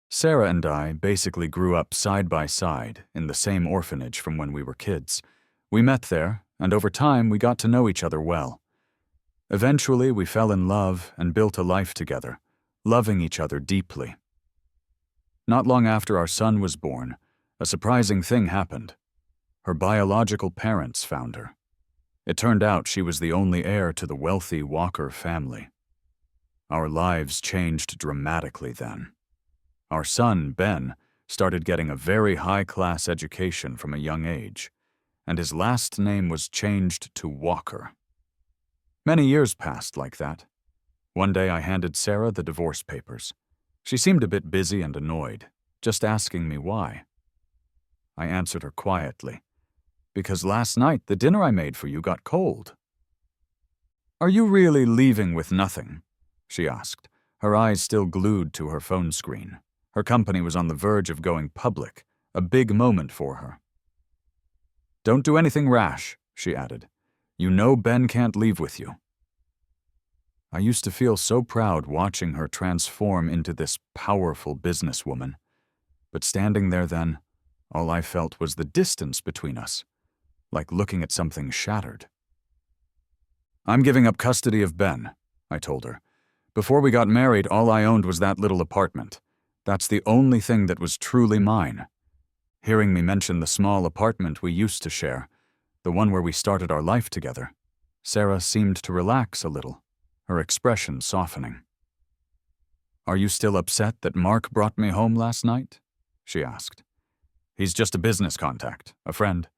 Sarah and I basically grew up side by side in the same orphanage from when we were kids. We met there, and over time we got to know each other well. Eventually, we fell in love and built a life together, loving each other deeply. Not long after our son was born, a surprising thing happened. Her biological parents found her. It turned out she was the only heir to the wealthy Walker family. Our lives changed dramatically then. Our son, Ben, started getting a very high-class education from a young age, and his last name was changed to Walker. Many years passed like that. One day I handed Sarah the divorce papers. She seemed a bit busy and annoyed, just asking me why. I answered her quietly, "Because last night the dinner I made for you got cold." "Are you really leaving with nothing?" she asked, her eyes still glued to her phone screen. Her company was on the verge of going public, a big moment for her. "Don't do anything rash," she added. "You know Ben can't leave with you." I used to feel so proud watching her transform into this powerful businesswoman. But standing there then, all I felt was the distance between us, like looking at something shattered. "I'm giving up custody of Ben," I told her. "Before we got married, all I owned was that little apartment. That's the only thing that was truly mine." Hearing me mention the small apartment we used to share, the one where we started our life together, Sarah seemed to relax a little, her expression softening. "Are you still upset that Mark brought me home last night?" she asked. "He's just a business contact, a friend."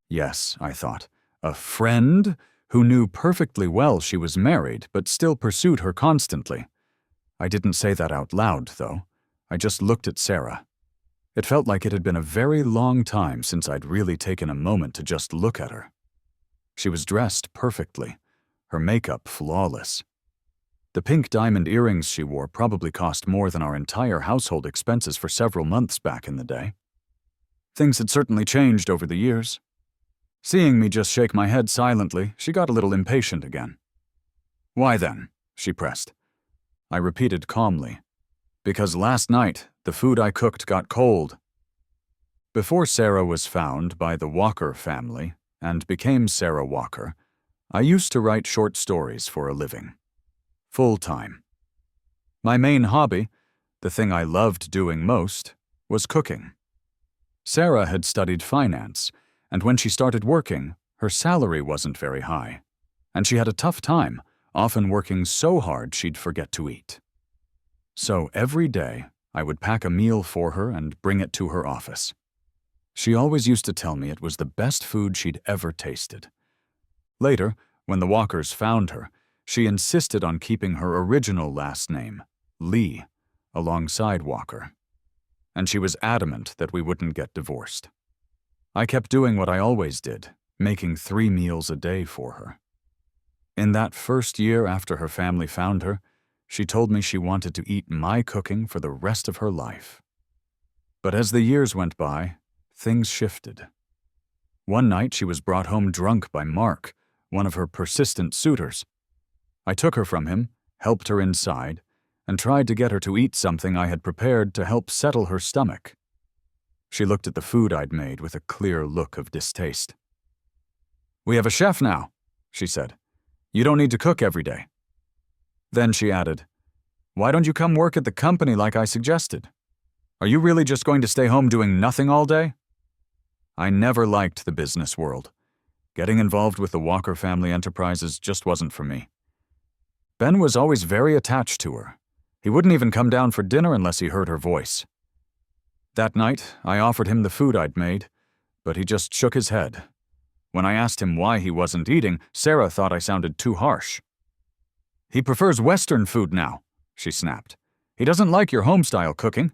Yes, I thought, a friend who knew perfectly well she was married but still pursued her constantly. I didn't say that out loud, though. I just looked at Sarah. It felt like it had been a very long time since I'd really taken a moment to just look at her. She was dressed perfectly, her makeup flawless. The pink diamond earrings she wore probably cost more than our entire household expenses for several months back in the day. Things had certainly changed over the years. Seeing me just shake my head silently, she got a little impatient again. "Why then?" she pressed. I repeated calmly, "Because last night, the food I cooked got cold." Before Sarah was found by the Walker family and became Sarah Walker, I used to write short stories for a living. Full-time. My main hobby, the thing I loved doing most, was cooking. Sarah had studied finance, and when she started working, her salary wasn't very high, and she had a tough time, often working so hard she'd forget to eat. So every day, I would pack a meal for her and bring it to her office. She always used to tell me it was the best food she'd ever tasted. Later, when the Walkers found her, she insisted on keeping her original last name, Lee, alongside Walker. And she was adamant that we wouldn't get divorced. I kept doing what I always did, making 3 meals a day for her. In that first year after her family found her, she told me she wanted to eat my cooking for the rest of her life. But as the years went by, things shifted. One night she was brought home drunk by Mark, one of her persistent suitors. I took her from him, helped her inside, and tried to get her to eat something I had prepared to help settle her stomach. She looked at the food I'd made with a clear look of distaste. "We have a chef now," she said. "You don't need to cook every day." Then she added, "Why don't you come work at the company like I suggested? Are you really just going to stay home doing nothing all day?" I never liked the business world. Getting involved with the Walker family enterprises just wasn't for me. Ben was always very attached to her. He wouldn't even come down for dinner unless he heard her voice. That night, I offered him the food I'd made, but he just shook his head. When I asked him why he wasn't eating, Sarah thought I sounded too harsh. "He prefers Western food now," she snapped. "He doesn't like your home-style cooking.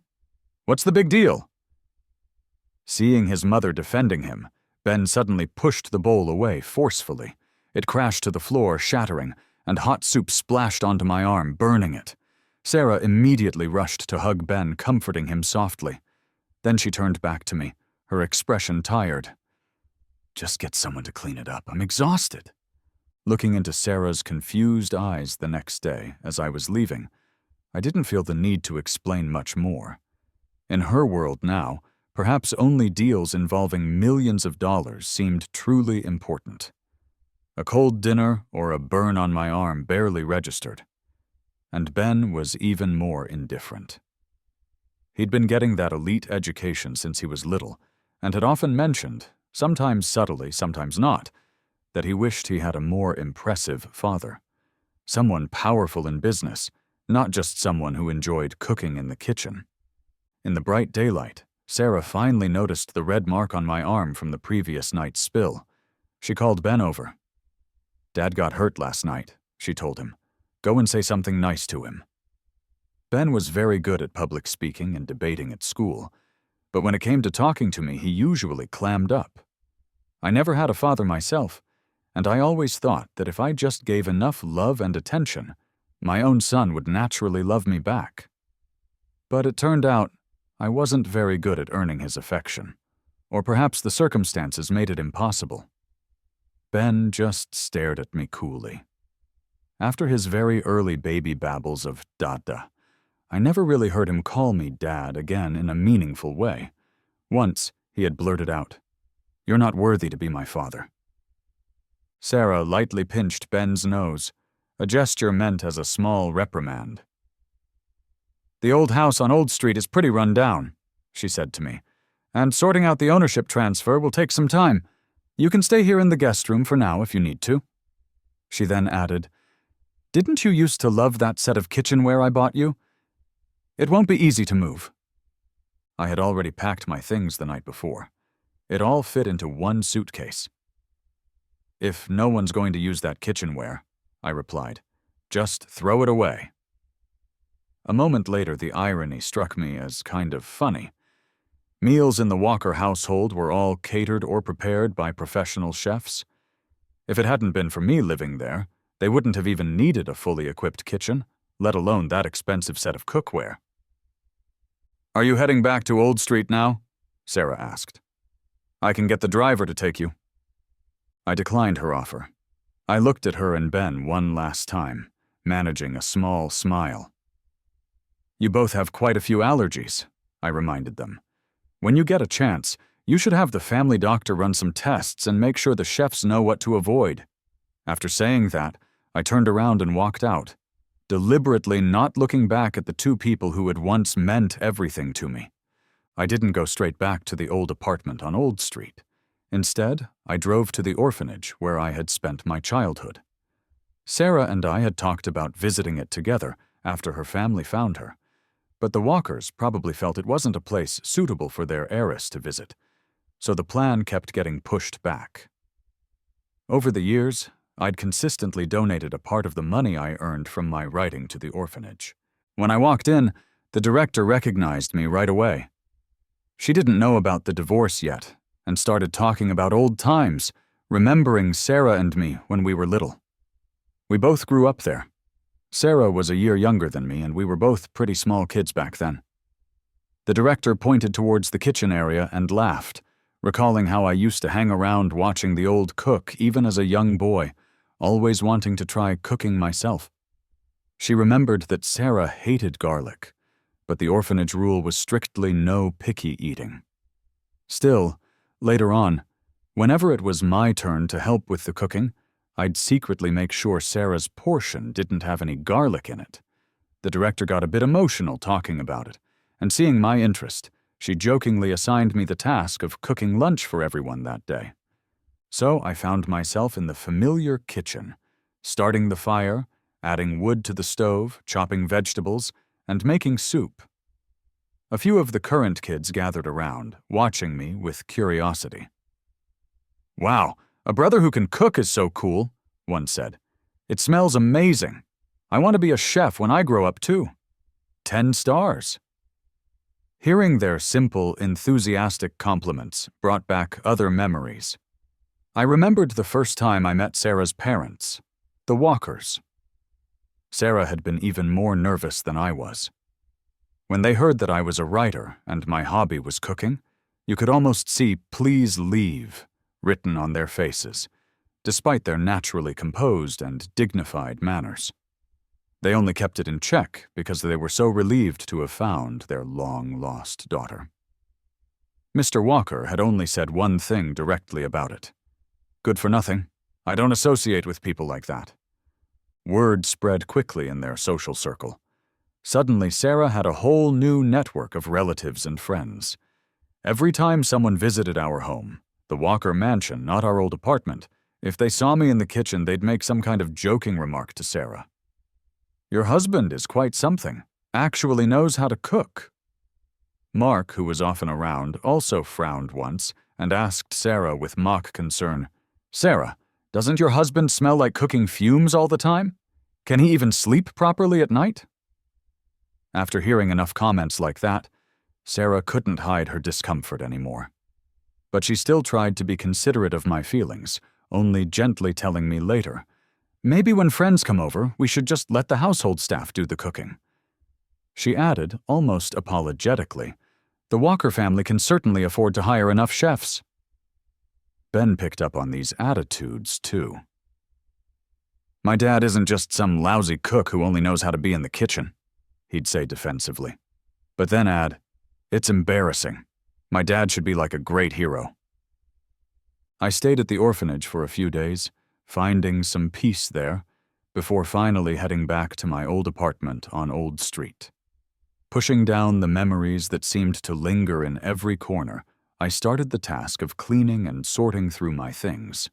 What's the big deal?" Seeing his mother defending him, Ben suddenly pushed the bowl away forcefully. It crashed to the floor, shattering, and hot soup splashed onto my arm, burning it. Sarah immediately rushed to hug Ben, comforting him softly. Then she turned back to me, her expression tired. "Just get someone to clean it up. I'm exhausted." Looking into Sarah's confused eyes the next day as I was leaving, I didn't feel the need to explain much more. In her world now, perhaps only deals involving millions of dollars seemed truly important. A cold dinner or a burn on my arm barely registered. And Ben was even more indifferent. He'd been getting that elite education since he was little, and had often mentioned, sometimes subtly, sometimes not, that he wished he had a more impressive father. Someone powerful in business, not just someone who enjoyed cooking in the kitchen. In the bright daylight, Sarah finally noticed the red mark on my arm from the previous night's spill. She called Ben over. "Dad got hurt last night," she told him. "Go and say something nice to him." Ben was very good at public speaking and debating at school, but when it came to talking to me, he usually clammed up. I never had a father myself, and I always thought that if I just gave enough love and attention, my own son would naturally love me back. But it turned out I wasn't very good at earning his affection, or perhaps the circumstances made it impossible. Ben just stared at me coolly. After his very early baby babbles of Dada, I never really heard him call me Dad again in a meaningful way. Once, he had blurted out, "You're not worthy to be my father." Sarah lightly pinched Ben's nose, a gesture meant as a small reprimand. "The old house on Old Street is pretty run down," she said to me, "and sorting out the ownership transfer will take some time. You can stay here in the guest room for now if you need to." She then added, "Didn't you used to love that set of kitchenware I bought you? It won't be easy to move." I had already packed my things the night before. It all fit into one suitcase. "If no one's going to use that kitchenware," I replied, "just throw it away." A moment later, the irony struck me as kind of funny. Meals in the Walker household were all catered or prepared by professional chefs. If it hadn't been for me living there, they wouldn't have even needed a fully equipped kitchen, let alone that expensive set of cookware. "Are you heading back to Old Street now?" Sarah asked. "I can get the driver to take you." I declined her offer. I looked at her and Ben one last time, managing a small smile. "You both have quite a few allergies," I reminded them. "When you get a chance, you should have the family doctor run some tests and make sure the chefs know what to avoid." After saying that, I turned around and walked out, deliberately not looking back at the two people who had once meant everything to me. I didn't go straight back to the old apartment on Old Street. Instead, I drove to the orphanage where I had spent my childhood. Sarah and I had talked about visiting it together after her family found her, but the Walkers probably felt it wasn't a place suitable for their heiress to visit, so the plan kept getting pushed back. Over the years, I'd consistently donated a part of the money I earned from my writing to the orphanage. When I walked in, the director recognized me right away. She didn't know about the divorce yet, and started talking about old times, remembering Sarah and me when we were little. We both grew up there. Sarah was a year younger than me, and we were both pretty small kids back then. The director pointed towards the kitchen area and laughed, recalling how I used to hang around watching the old cook even as a young boy, always wanting to try cooking myself. She remembered that Sarah hated garlic, but the orphanage rule was strictly no picky eating. Still, later on, whenever it was my turn to help with the cooking, I'd secretly make sure Sarah's portion didn't have any garlic in it. The director got a bit emotional talking about it, and seeing my interest, she jokingly assigned me the task of cooking lunch for everyone that day. So I found myself in the familiar kitchen, starting the fire, adding wood to the stove, chopping vegetables, and making soup. A few of the current kids gathered around, watching me with curiosity. "Wow, a brother who can cook is so cool," one said. "It smells amazing. I want to be a chef when I grow up too. 10 stars. Hearing their simple, enthusiastic compliments brought back other memories. I remembered the first time I met Sarah's parents, the Walkers. Sarah had been even more nervous than I was. When they heard that I was a writer and my hobby was cooking, you could almost see "Please leave" written on their faces, despite their naturally composed and dignified manners. They only kept it in check because they were so relieved to have found their long-lost daughter. Mr. Walker had only said one thing directly about it. "Good for nothing. I don't associate with people like that." Word spread quickly in their social circle. Suddenly, Sarah had a whole new network of relatives and friends. Every time someone visited our home, the Walker mansion, not our old apartment, if they saw me in the kitchen, they'd make some kind of joking remark to Sarah. "Your husband is quite something. Actually knows how to cook." Mark, who was often around, also frowned once and asked Sarah with mock concern, "Sarah, doesn't your husband smell like cooking fumes all the time? Can he even sleep properly at night?" After hearing enough comments like that, Sarah couldn't hide her discomfort anymore. But she still tried to be considerate of my feelings, only gently telling me later, "Maybe when friends come over, we should just let the household staff do the cooking." She added, almost apologetically, "The Walker family can certainly afford to hire enough chefs." Ben picked up on these attitudes, too. "My dad isn't just some lousy cook who only knows how to be in the kitchen," he'd say defensively. But then add, "It's embarrassing. My dad should be like a great hero." I stayed at the orphanage for a few days, finding some peace there, before finally heading back to my old apartment on Old Street. Pushing down the memories that seemed to linger in every corner, I started the task of cleaning and sorting through my things.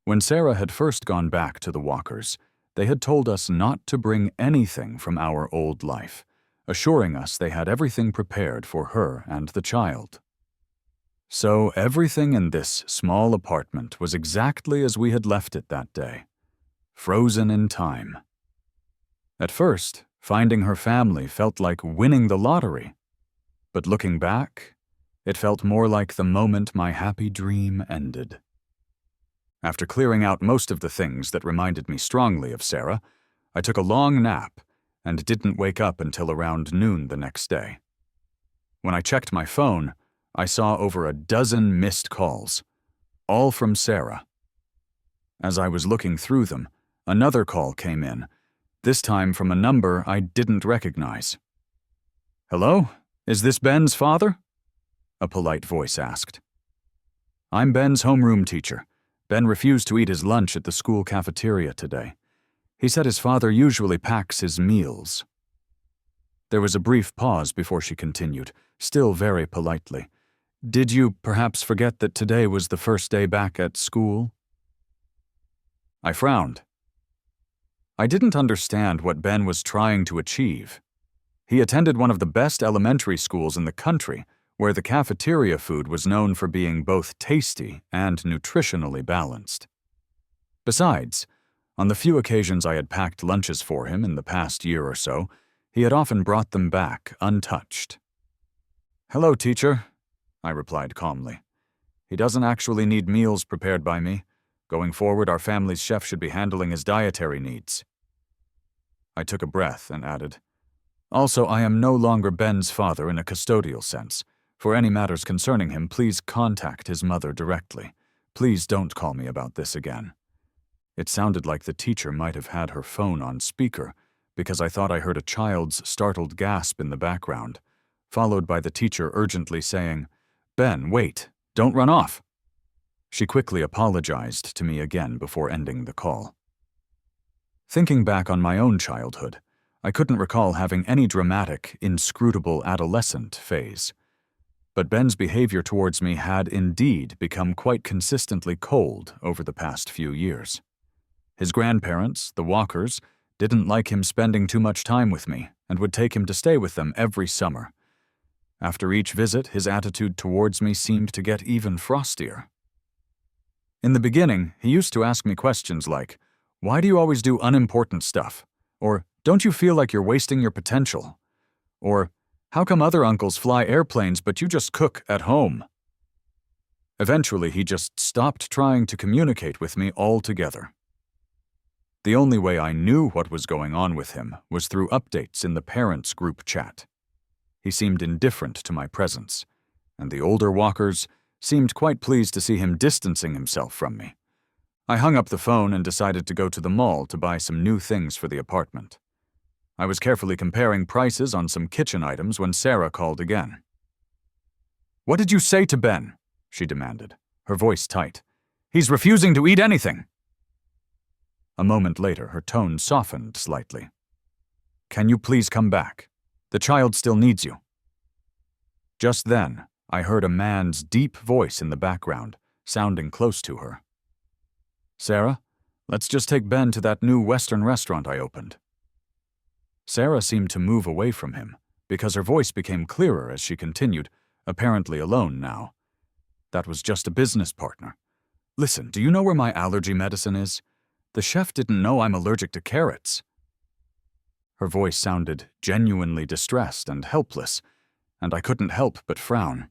When Sarah had first gone back to the Walkers, they had told us not to bring anything from our old life, assuring us they had everything prepared for her and the child. So everything in this small apartment was exactly as we had left it that day, frozen in time. At first, finding her family felt like winning the lottery, but looking back, it felt more like the moment my happy dream ended. After clearing out most of the things that reminded me strongly of Sarah, I took a long nap and didn't wake up until around noon the next day. When I checked my phone, I saw over a dozen missed calls, all from Sarah. As I was looking through them, another call came in, this time from a number I didn't recognize. "Hello? Is this Ben's father?" a polite voice asked. "I'm Ben's homeroom teacher. Ben refused to eat his lunch at the school cafeteria today. He said his father usually packs his meals." There was a brief pause before she continued, still very politely. "Did you perhaps forget that today was the first day back at school?" I frowned. I didn't understand what Ben was trying to achieve. He attended one of the best elementary schools in the country, where the cafeteria food was known for being both tasty and nutritionally balanced. Besides, on the few occasions I had packed lunches for him in the past year or so, he had often brought them back untouched. "Hello, teacher," I replied calmly. "He doesn't actually need meals prepared by me. Going forward, our family's chef should be handling his dietary needs." I took a breath and added, "Also, I am no longer Ben's father in a custodial sense. For any matters concerning him, please contact his mother directly. Please don't call me about this again." It sounded like the teacher might have had her phone on speaker, because I thought I heard a child's startled gasp in the background, followed by the teacher urgently saying, "Ben, wait, don't run off." She quickly apologized to me again before ending the call. Thinking back on my own childhood, I couldn't recall having any dramatic, inscrutable adolescent phase. But Ben's behavior towards me had indeed become quite consistently cold over the past few years. His grandparents, the Walkers, didn't like him spending too much time with me and would take him to stay with them every summer. After each visit, his attitude towards me seemed to get even frostier. In the beginning, he used to ask me questions like, "Why do you always do unimportant stuff?" Or, "Don't you feel like you're wasting your potential?" Or, "How come other uncles fly airplanes but you just cook at home?" Eventually, he just stopped trying to communicate with me altogether. The only way I knew what was going on with him was through updates in the parents' group chat. He seemed indifferent to my presence, and the older Walkers seemed quite pleased to see him distancing himself from me. I hung up the phone and decided to go to the mall to buy some new things for the apartment. I was carefully comparing prices on some kitchen items when Sarah called again. "What did you say to Ben?" she demanded, her voice tight. "He's refusing to eat anything." A moment later, her tone softened slightly. "Can you please come back? The child still needs you." Just then, I heard a man's deep voice in the background, sounding close to her. "Sarah, let's just take Ben to that new Western restaurant I opened." Sarah seemed to move away from him, because her voice became clearer as she continued, apparently alone now. "That was just a business partner. Listen, do you know where my allergy medicine is? The chef didn't know I'm allergic to carrots." Her voice sounded genuinely distressed and helpless, and I couldn't help but frown.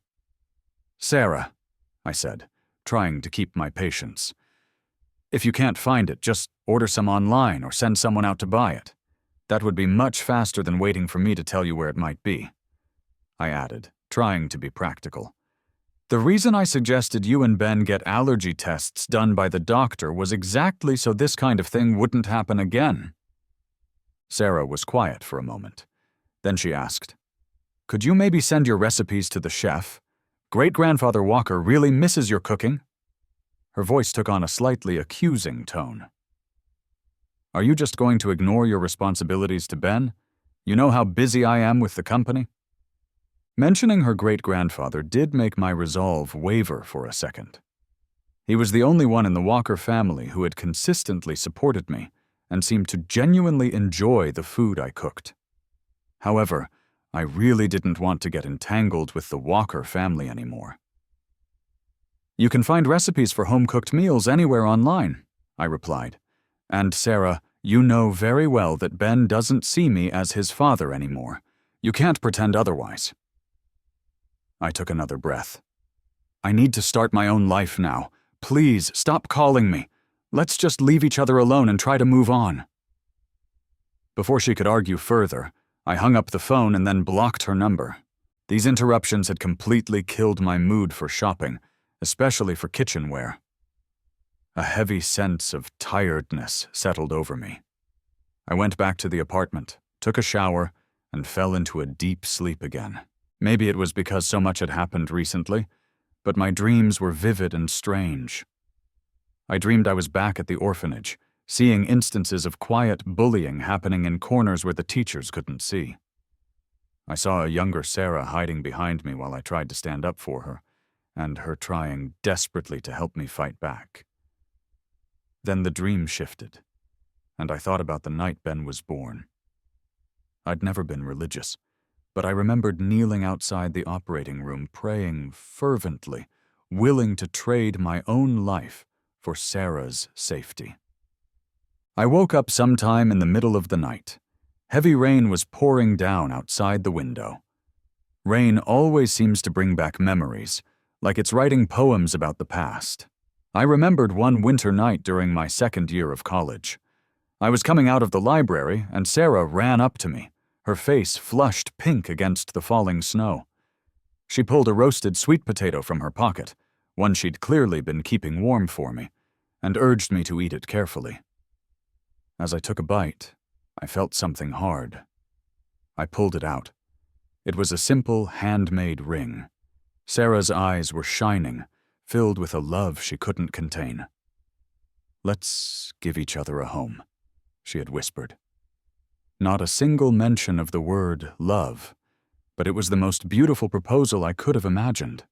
"Sarah," I said, trying to keep my patience. "If you can't find it, just order some online or send someone out to buy it. That would be much faster than waiting for me to tell you where it might be," I added, trying to be practical. "The reason I suggested you and Ben get allergy tests done by the doctor was exactly so this kind of thing wouldn't happen again." Sarah was quiet for a moment. Then she asked, "Could you maybe send your recipes to the chef? Great-grandfather Walker really misses your cooking." Her voice took on a slightly accusing tone. "Are you just going to ignore your responsibilities to Ben? You know how busy I am with the company?" Mentioning her great-grandfather did make my resolve waver for a second. He was the only one in the Walker family who had consistently supported me and seemed to genuinely enjoy the food I cooked. However, I really didn't want to get entangled with the Walker family anymore. "You can find recipes for home-cooked meals anywhere online," I replied. "And Sarah, you know very well that Ben doesn't see me as his father anymore. You can't pretend otherwise." I took another breath. "I need to start my own life now. Please, stop calling me. Let's just leave each other alone and try to move on." Before she could argue further, I hung up the phone and then blocked her number. These interruptions had completely killed my mood for shopping, especially for kitchenware. A heavy sense of tiredness settled over me. I went back to the apartment, took a shower, and fell into a deep sleep again. Maybe it was because so much had happened recently, but my dreams were vivid and strange. I dreamed I was back at the orphanage, seeing instances of quiet bullying happening in corners where the teachers couldn't see. I saw a younger Sarah hiding behind me while I tried to stand up for her, and her trying desperately to help me fight back. Then the dream shifted, and I thought about the night Ben was born. I'd never been religious, but I remembered kneeling outside the operating room praying fervently, willing to trade my own life for Sarah's safety. I woke up sometime in the middle of the night. Heavy rain was pouring down outside the window. Rain always seems to bring back memories, like it's writing poems about the past. I remembered one winter night during my second year of college. I was coming out of the library, and Sarah ran up to me, her face flushed pink against the falling snow. She pulled a roasted sweet potato from her pocket, one she'd clearly been keeping warm for me, and urged me to eat it carefully. As I took a bite, I felt something hard. I pulled it out. It was a simple, handmade ring. Sarah's eyes were shining, filled with a love she couldn't contain. "Let's give each other a home," she had whispered. Not a single mention of the word love, but it was the most beautiful proposal I could have imagined.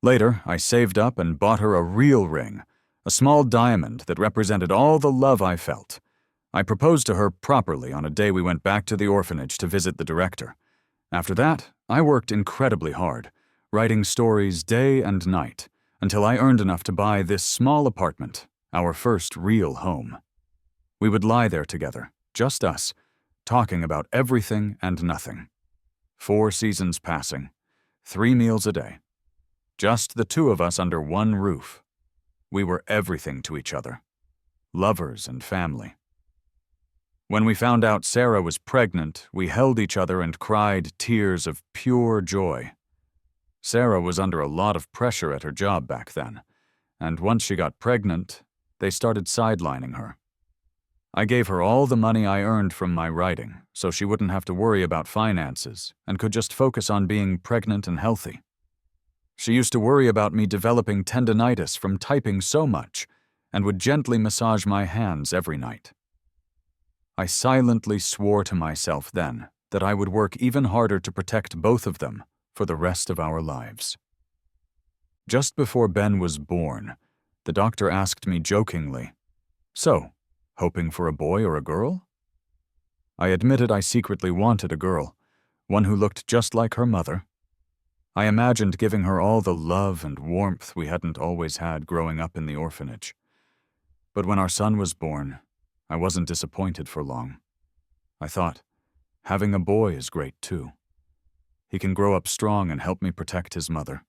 Later, I saved up and bought her a real ring, a small diamond that represented all the love I felt. I proposed to her properly on a day we went back to the orphanage to visit the director. After that, I worked incredibly hard, writing stories day and night, until I earned enough to buy this small apartment, our first real home. We would lie there together, just us, talking about everything and nothing. 4 seasons passing, 3 meals a day. Just the 2 of us under one roof. We were everything to each other, lovers and family. When we found out Sarah was pregnant, we held each other and cried tears of pure joy. Sarah was under a lot of pressure at her job back then, and once she got pregnant, they started sidelining her. I gave her all the money I earned from my writing, so she wouldn't have to worry about finances and could just focus on being pregnant and healthy. She used to worry about me developing tendinitis from typing so much and would gently massage my hands every night. I silently swore to myself then that I would work even harder to protect both of them for the rest of our lives. Just before Ben was born, the doctor asked me jokingly, "So, hoping for a boy or a girl?" I admitted I secretly wanted a girl, one who looked just like her mother. I imagined giving her all the love and warmth we hadn't always had growing up in the orphanage. But when our son was born, I wasn't disappointed for long. I thought, having a boy is great too. He can grow up strong and help me protect his mother.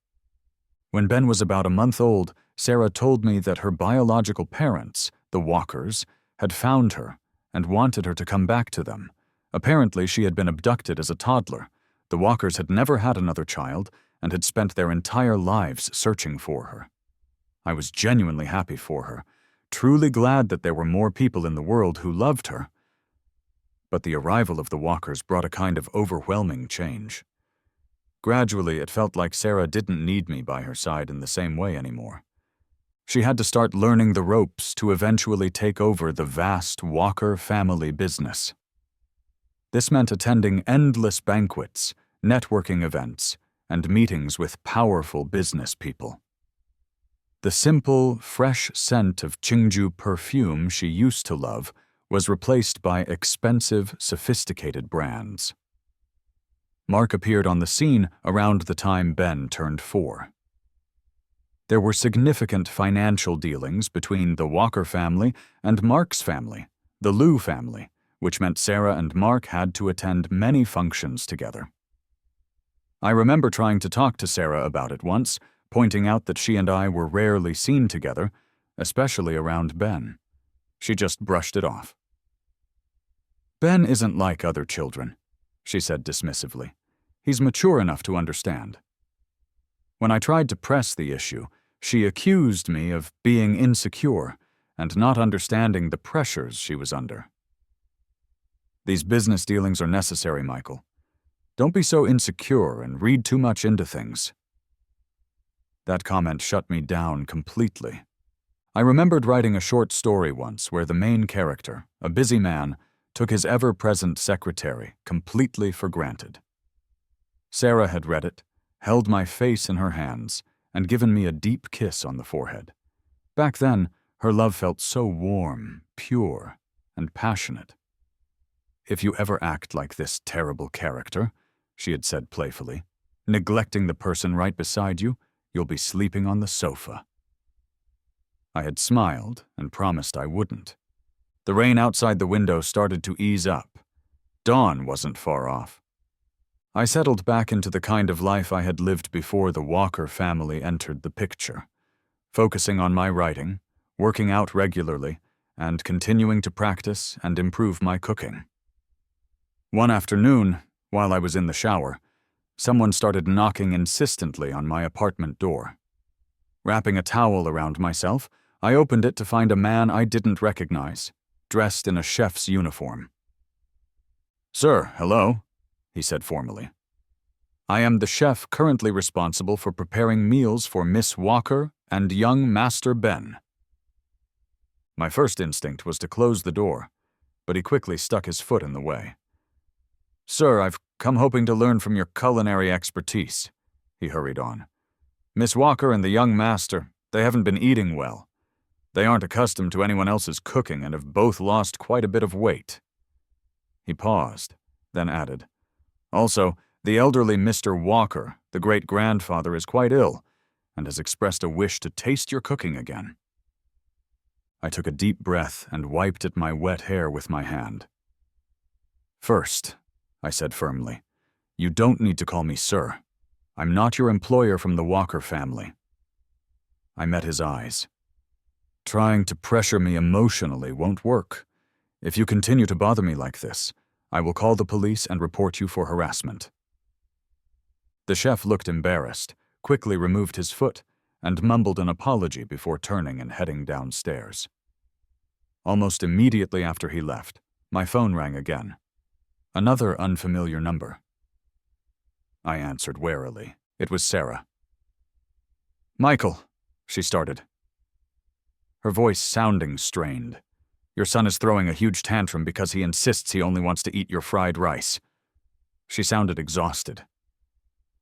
When Ben was about a month old, Sarah told me that her biological parents, the Walkers, had found her and wanted her to come back to them. Apparently, she had been abducted as a toddler. The Walkers had never had another child and had spent their entire lives searching for her. I was genuinely happy for her, truly glad that there were more people in the world who loved her. But the arrival of the Walkers brought a kind of overwhelming change. Gradually, it felt like Sarah didn't need me by her side in the same way anymore. She had to start learning the ropes to eventually take over the vast Walker family business. This meant attending endless banquets, networking events, and meetings with powerful business people. The simple, fresh scent of Qingju perfume she used to love was replaced by expensive, sophisticated brands. Mark appeared on the scene around the time Ben turned 4. There were significant financial dealings between the Walker family and Mark's family, the Liu family, which meant Sarah and Mark had to attend many functions together. I remember trying to talk to Sarah about it once, pointing out that she and I were rarely seen together, especially around Ben. She just brushed it off. "Ben isn't like other children," she said dismissively. "He's mature enough to understand." When I tried to press the issue, she accused me of being insecure and not understanding the pressures she was under. "These business dealings are necessary, Michael. Don't be so insecure and read too much into things." That comment shut me down completely. I remembered writing a short story once where the main character, a busy man, took his ever-present secretary completely for granted. Sarah had read it, held my face in her hands, and given me a deep kiss on the forehead. Back then, her love felt so warm, pure, and passionate. "If you ever act like this terrible character," she had said playfully, "neglecting the person right beside you, you'll be sleeping on the sofa." I had smiled and promised I wouldn't. The rain outside the window started to ease up. Dawn wasn't far off. I settled back into the kind of life I had lived before the Walker family entered the picture, focusing on my writing, working out regularly, and continuing to practice and improve my cooking. One afternoon, while I was in the shower, someone started knocking insistently on my apartment door. Wrapping a towel around myself, I opened it to find a man I didn't recognize, dressed in a chef's uniform. "Sir, hello," he said formally. "I am the chef currently responsible for preparing meals for Miss Walker and young Master Ben." My first instinct was to close the door, but he quickly stuck his foot in the way. "Sir, I've come hoping to learn from your culinary expertise," he hurried on. "Miss Walker and the young master, they haven't been eating well. They aren't accustomed to anyone else's cooking and have both lost quite a bit of weight." He paused, then added, "Also, the elderly Mr. Walker, the great-grandfather, is quite ill and has expressed a wish to taste your cooking again." I took a deep breath and wiped at my wet hair with my hand. "First," I said firmly, "you don't need to call me sir. I'm not your employer from the Walker family." I met his eyes. "Trying to pressure me emotionally won't work. If you continue to bother me like this, I will call the police and report you for harassment." The chef looked embarrassed, quickly removed his foot, and mumbled an apology before turning and heading downstairs. Almost immediately after he left, my phone rang again. Another unfamiliar number. I answered warily. It was Sarah. "Michael," she started, her voice sounding strained. "Your son is throwing a huge tantrum because he insists he only wants to eat your fried rice." She sounded exhausted.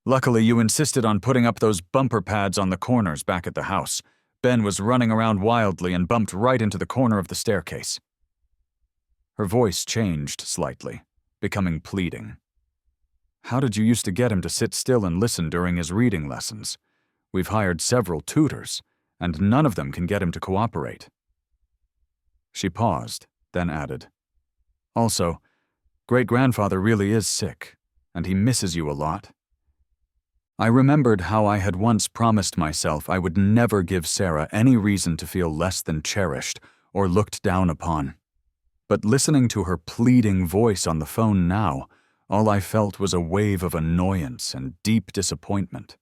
"Luckily, you insisted on putting up those bumper pads on the corners back at the house. Ben was running around wildly and bumped right into the corner of the staircase." Her voice changed slightly, becoming pleading. "How did you used to get him to sit still and listen during his reading lessons? We've hired several tutors, and none of them can get him to cooperate." She paused, then added, "Also, great-grandfather really is sick, and he misses you a lot." I remembered how I had once promised myself I would never give Sarah any reason to feel less than cherished or looked down upon. But listening to her pleading voice on the phone now, all I felt was a wave of annoyance and deep disappointment.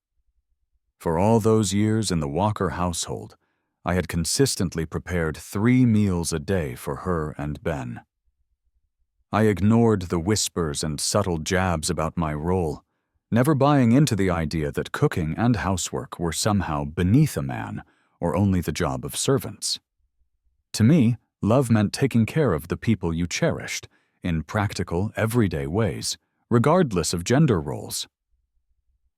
For all those years in the Walker household, I had consistently prepared 3 meals a day for her and Ben. I ignored the whispers and subtle jabs about my role, never buying into the idea that cooking and housework were somehow beneath a man or only the job of servants. To me, love meant taking care of the people you cherished in practical, everyday ways, regardless of gender roles.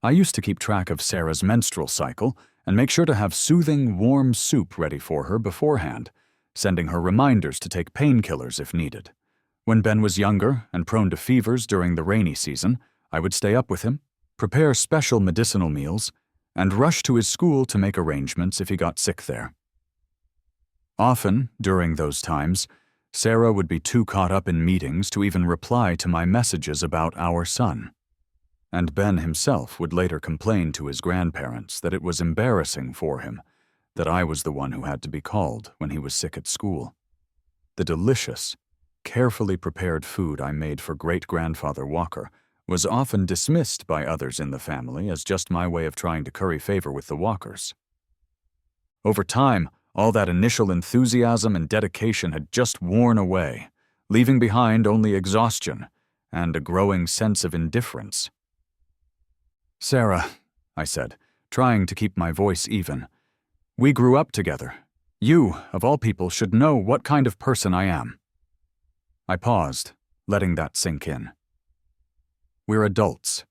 I used to keep track of Sarah's menstrual cycle and make sure to have soothing, warm soup ready for her beforehand, sending her reminders to take painkillers if needed. When Ben was younger and prone to fevers during the rainy season, I would stay up with him, prepare special medicinal meals, and rush to his school to make arrangements if he got sick there. Often, during those times, Sarah would be too caught up in meetings to even reply to my messages about our son. And Ben himself would later complain to his grandparents that it was embarrassing for him, that I was the one who had to be called when he was sick at school. The delicious, carefully prepared food I made for great-grandfather Walker was often dismissed by others in the family as just my way of trying to curry favor with the Walkers. Over time, all that initial enthusiasm and dedication had just worn away, leaving behind only exhaustion and a growing sense of indifference. "Sarah," I said, trying to keep my voice even, "we grew up together. You, of all people, should know what kind of person I am." I paused, letting that sink in. "We're adults.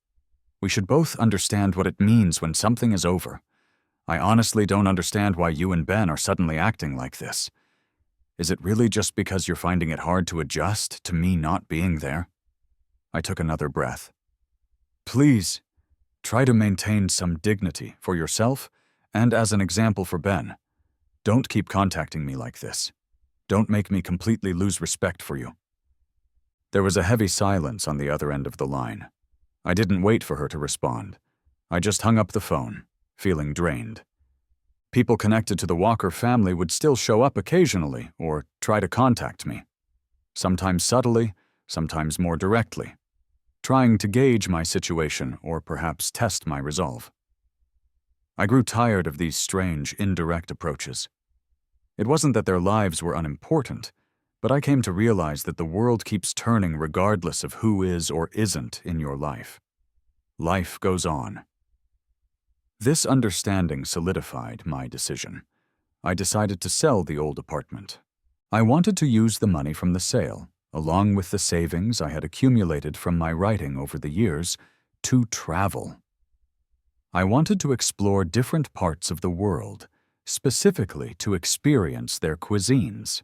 We should both understand what it means when something is over. I honestly don't understand why you and Ben are suddenly acting like this. Is it really just because you're finding it hard to adjust to me not being there?" I took another breath. "Please, try to maintain some dignity for yourself and as an example for Ben. Don't keep contacting me like this. Don't make me completely lose respect for you." There was a heavy silence on the other end of the line. I didn't wait for her to respond. I just hung up the phone, feeling drained. People connected to the Walker family would still show up occasionally or try to contact me, sometimes subtly, sometimes more directly, trying to gauge my situation or perhaps test my resolve. I grew tired of these strange, indirect approaches. It wasn't that their lives were unimportant, but I came to realize that the world keeps turning regardless of who is or isn't in your life. Life goes on. This understanding solidified my decision. I decided to sell the old apartment. I wanted to use the money from the sale, along with the savings I had accumulated from my writing over the years, to travel. I wanted to explore different parts of the world, specifically to experience their cuisines.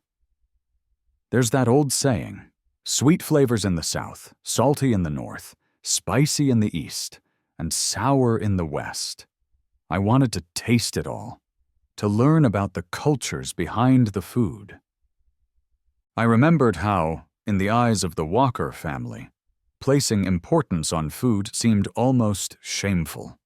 There's that old saying, sweet flavors in the South, salty in the North, spicy in the East, and sour in the West. I wanted to taste it all, to learn about the cultures behind the food. I remembered how, in the eyes of the Walker family, placing importance on food seemed almost shameful.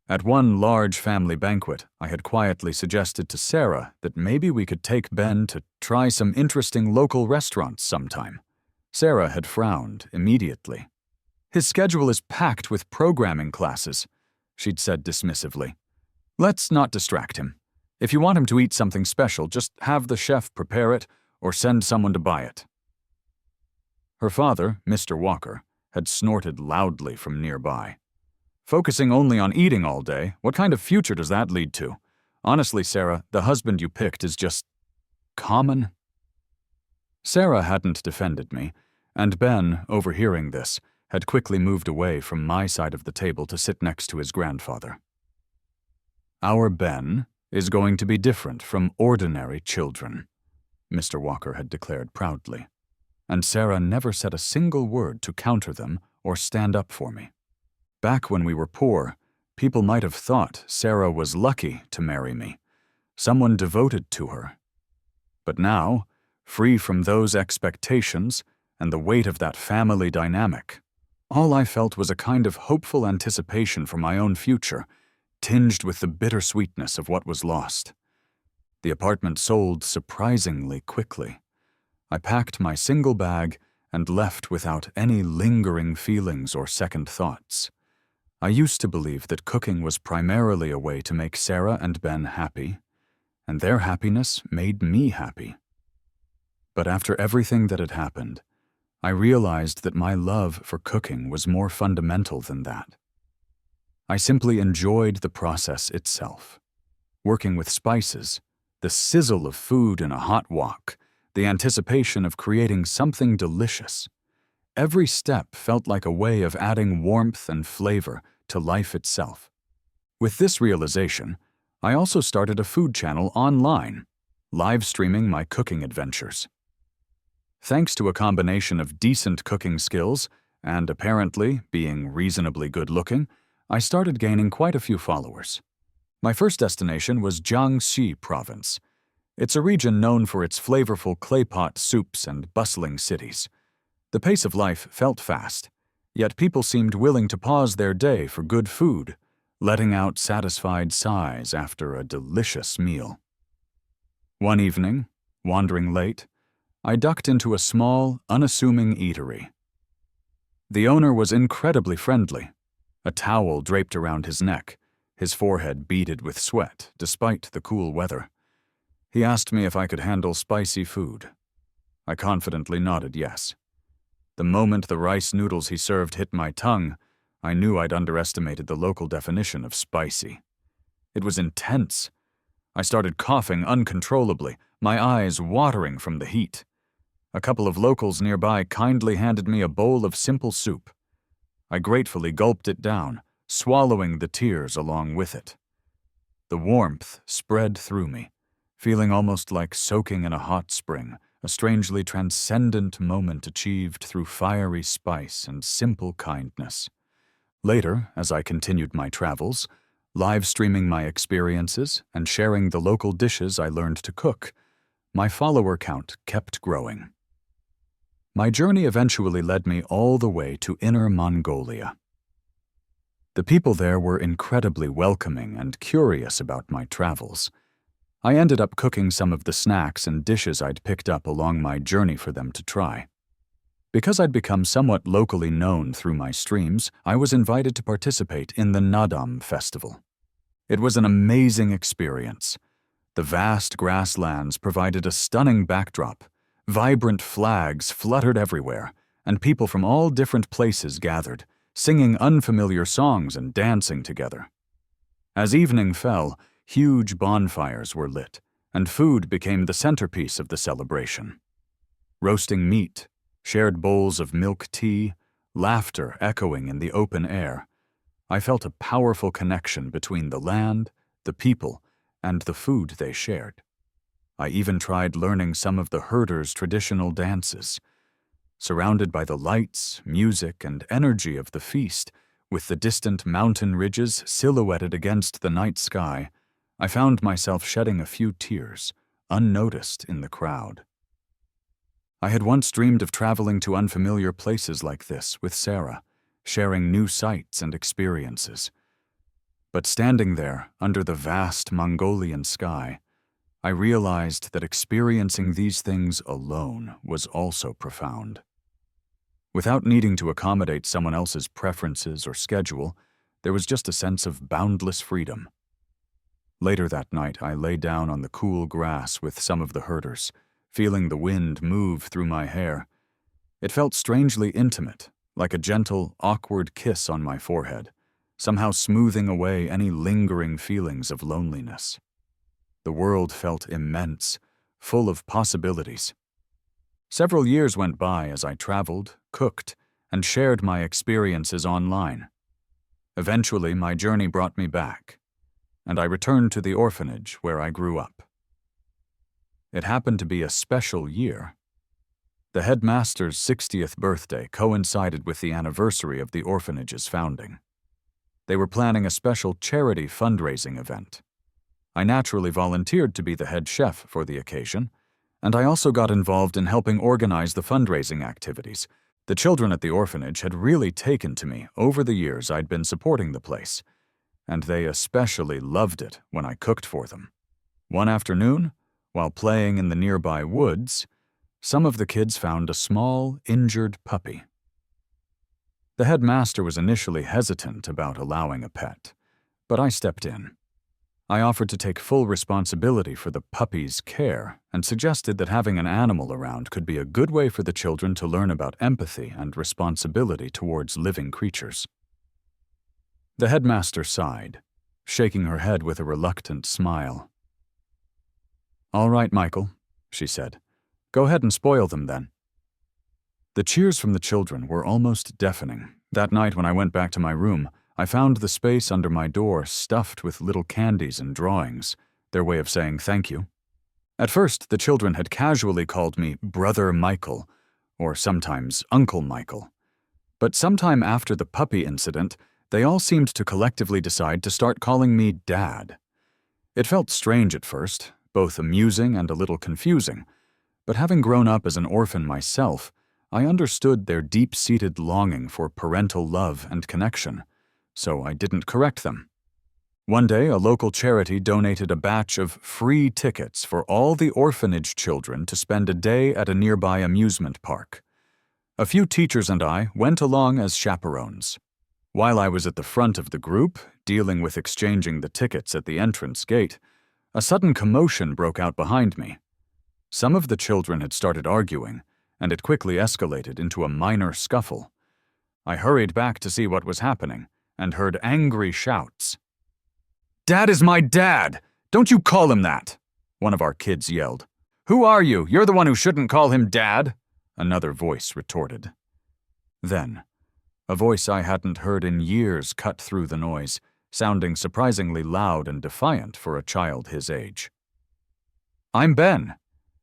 At one large family banquet, I had quietly suggested to Sarah that maybe we could take Ben to try some interesting local restaurants sometime. Sarah had frowned immediately. "His schedule is packed with programming classes," she'd said dismissively. "Let's not distract him. If you want him to eat something special, just have the chef prepare it, or send someone to buy it." Her father, Mr. Walker, had snorted loudly from nearby. "Focusing only on eating all day, what kind of future does that lead to? Honestly, Sarah, the husband you picked is just common." Sarah hadn't defended me, and Ben, overhearing this, had quickly moved away from my side of the table to sit next to his grandfather. "Our Ben is going to be different from ordinary children," Mr. Walker had declared proudly, and Sarah never said a single word to counter them or stand up for me. Back when we were poor, people might have thought Sarah was lucky to marry me, someone devoted to her. But now, free from those expectations and the weight of that family dynamic, all I felt was a kind of hopeful anticipation for my own future, tinged with the bittersweetness of what was lost. The apartment sold surprisingly quickly. I packed my single bag and left without any lingering feelings or second thoughts. I used to believe that cooking was primarily a way to make Sarah and Ben happy, and their happiness made me happy. But after everything that had happened, I realized that my love for cooking was more fundamental than that. I simply enjoyed the process itself. Working with spices, the sizzle of food in a hot wok, the anticipation of creating something delicious. Every step felt like a way of adding warmth and flavor to life itself. With this realization, I also started a food channel online, live streaming my cooking adventures. Thanks to a combination of decent cooking skills and apparently being reasonably good-looking, I started gaining quite a few followers. My first destination was Jiangxi Province. It's a region known for its flavorful clay pot soups and bustling cities. The pace of life felt fast, yet people seemed willing to pause their day for good food, letting out satisfied sighs after a delicious meal. One evening, wandering late, I ducked into a small, unassuming eatery. The owner was incredibly friendly, a towel draped around his neck, his forehead beaded with sweat despite the cool weather. He asked me if I could handle spicy food. I confidently nodded yes. The moment the rice noodles he served hit my tongue, I knew I'd underestimated the local definition of spicy. It was intense. I started coughing uncontrollably, my eyes watering from the heat. A couple of locals nearby kindly handed me a bowl of simple soup. I gratefully gulped it down, swallowing the tears along with it. The warmth spread through me, feeling almost like soaking in a hot spring, a strangely transcendent moment achieved through fiery spice and simple kindness. Later, as I continued my travels, live streaming my experiences and sharing the local dishes I learned to cook, my follower count kept growing. My journey eventually led me all the way to Inner Mongolia. The people there were incredibly welcoming and curious about my travels. I ended up cooking some of the snacks and dishes I'd picked up along my journey for them to try. Because I'd become somewhat locally known through my streams, I was invited to participate in the Nadam Festival. It was an amazing experience. The vast grasslands provided a stunning backdrop. Vibrant flags fluttered everywhere, and people from all different places gathered, singing unfamiliar songs and dancing together. As evening fell, huge bonfires were lit, and food became the centerpiece of the celebration. Roasting meat, shared bowls of milk tea, laughter echoing in the open air, I felt a powerful connection between the land, the people, and the food they shared. I even tried learning some of the herders' traditional dances. Surrounded by the lights, music, and energy of the feast, with the distant mountain ridges silhouetted against the night sky, I found myself shedding a few tears, unnoticed in the crowd. I had once dreamed of traveling to unfamiliar places like this with Sarah, sharing new sights and experiences. But standing there under the vast Mongolian sky, I realized that experiencing these things alone was also profound. Without needing to accommodate someone else's preferences or schedule, there was just a sense of boundless freedom. Later that night, I lay down on the cool grass with some of the herders, feeling the wind move through my hair. It felt strangely intimate, like a gentle, awkward kiss on my forehead, somehow smoothing away any lingering feelings of loneliness. The world felt immense, full of possibilities. Several years went by as I traveled, cooked, and shared my experiences online. Eventually, my journey brought me back, and I returned to the orphanage where I grew up. It happened to be a special year. The headmaster's 60th birthday coincided with the anniversary of the orphanage's founding. They were planning a special charity fundraising event. I naturally volunteered to be the head chef for the occasion, and I also got involved in helping organize the fundraising activities. The children at the orphanage had really taken to me over the years I'd been supporting the place, and they especially loved it when I cooked for them. One afternoon, while playing in the nearby woods, some of the kids found a small, injured puppy. The headmaster was initially hesitant about allowing a pet, but I stepped in. I offered to take full responsibility for the puppy's care and suggested that having an animal around could be a good way for the children to learn about empathy and responsibility towards living creatures. The headmaster sighed, shaking her head with a reluctant smile. "All right, Michael," she said. "Go ahead and spoil them then." The cheers from the children were almost deafening. That night when I went back to my room, I found the space under my door stuffed with little candies and drawings, their way of saying thank you. At first, the children had casually called me Brother Michael, or sometimes Uncle Michael. But sometime after the puppy incident, they all seemed to collectively decide to start calling me Dad. It felt strange at first, both amusing and a little confusing, but having grown up as an orphan myself, I understood their deep-seated longing for parental love and connection, so I didn't correct them. One day, a local charity donated a batch of free tickets for all the orphanage children to spend a day at a nearby amusement park. A few teachers and I went along as chaperones. While I was at the front of the group, dealing with exchanging the tickets at the entrance gate, a sudden commotion broke out behind me. Some of the children had started arguing, and it quickly escalated into a minor scuffle. I hurried back to see what was happening, and heard angry shouts. "Dad is my dad! Don't you call him that!" one of our kids yelled. "Who are you? You're the one who shouldn't call him Dad!" another voice retorted. Then, a voice I hadn't heard in years cut through the noise, sounding surprisingly loud and defiant for a child his age. "I'm Ben.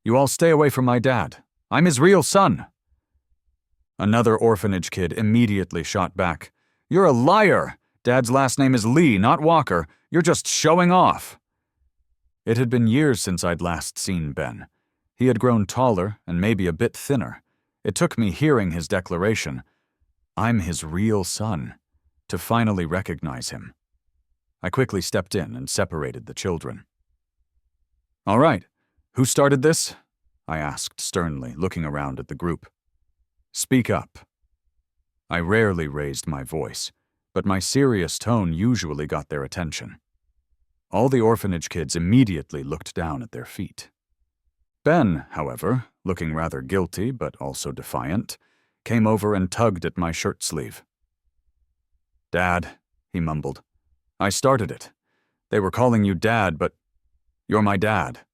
You all stay away from my dad. I'm his real son." Another orphanage kid immediately shot back. "You're a liar! Dad's last name is Lee, not Walker. You're just showing off." It had been years since I'd last seen Ben. He had grown taller and maybe a bit thinner. It took me hearing his declaration, "I'm his real son," to finally recognize him. I quickly stepped in and separated the children. "All right, who started this?" I asked sternly, looking around at the group. "Speak up." I rarely raised my voice, but my serious tone usually got their attention. All the orphanage kids immediately looked down at their feet. Ben, however, looking rather guilty but also defiant, came over and tugged at my shirt sleeve. "Dad," he mumbled, "I started it. They were calling you Dad, but you're my dad."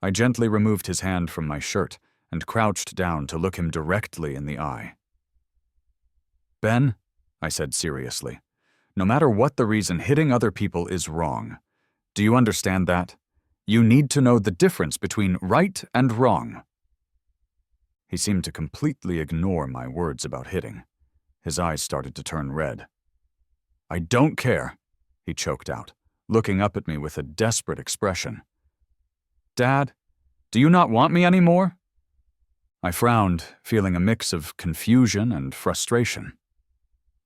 I gently removed his hand from my shirt and crouched down to look him directly in the eye. "Ben," I said seriously, "no matter what the reason, hitting other people is wrong. Do you understand that? You need to know the difference between right and wrong." He seemed to completely ignore my words about hitting. His eyes started to turn red. "I don't care," he choked out, looking up at me with a desperate expression. "Dad, do you not want me anymore?" I frowned, feeling a mix of confusion and frustration.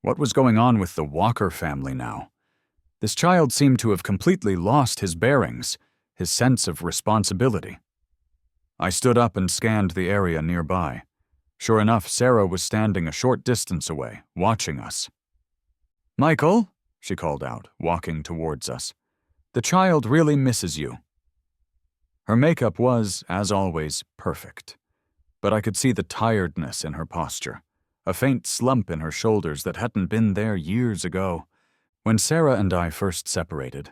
What was going on with the Walker family now? This child seemed to have completely lost his bearings, his sense of responsibility. I stood up and scanned the area nearby. Sure enough, Sarah was standing a short distance away, watching us. "Michael," she called out, walking towards us, "the child really misses you." Her makeup was, as always, perfect, but I could see the tiredness in her posture, a faint slump in her shoulders that hadn't been there years ago. When Sarah and I first separated,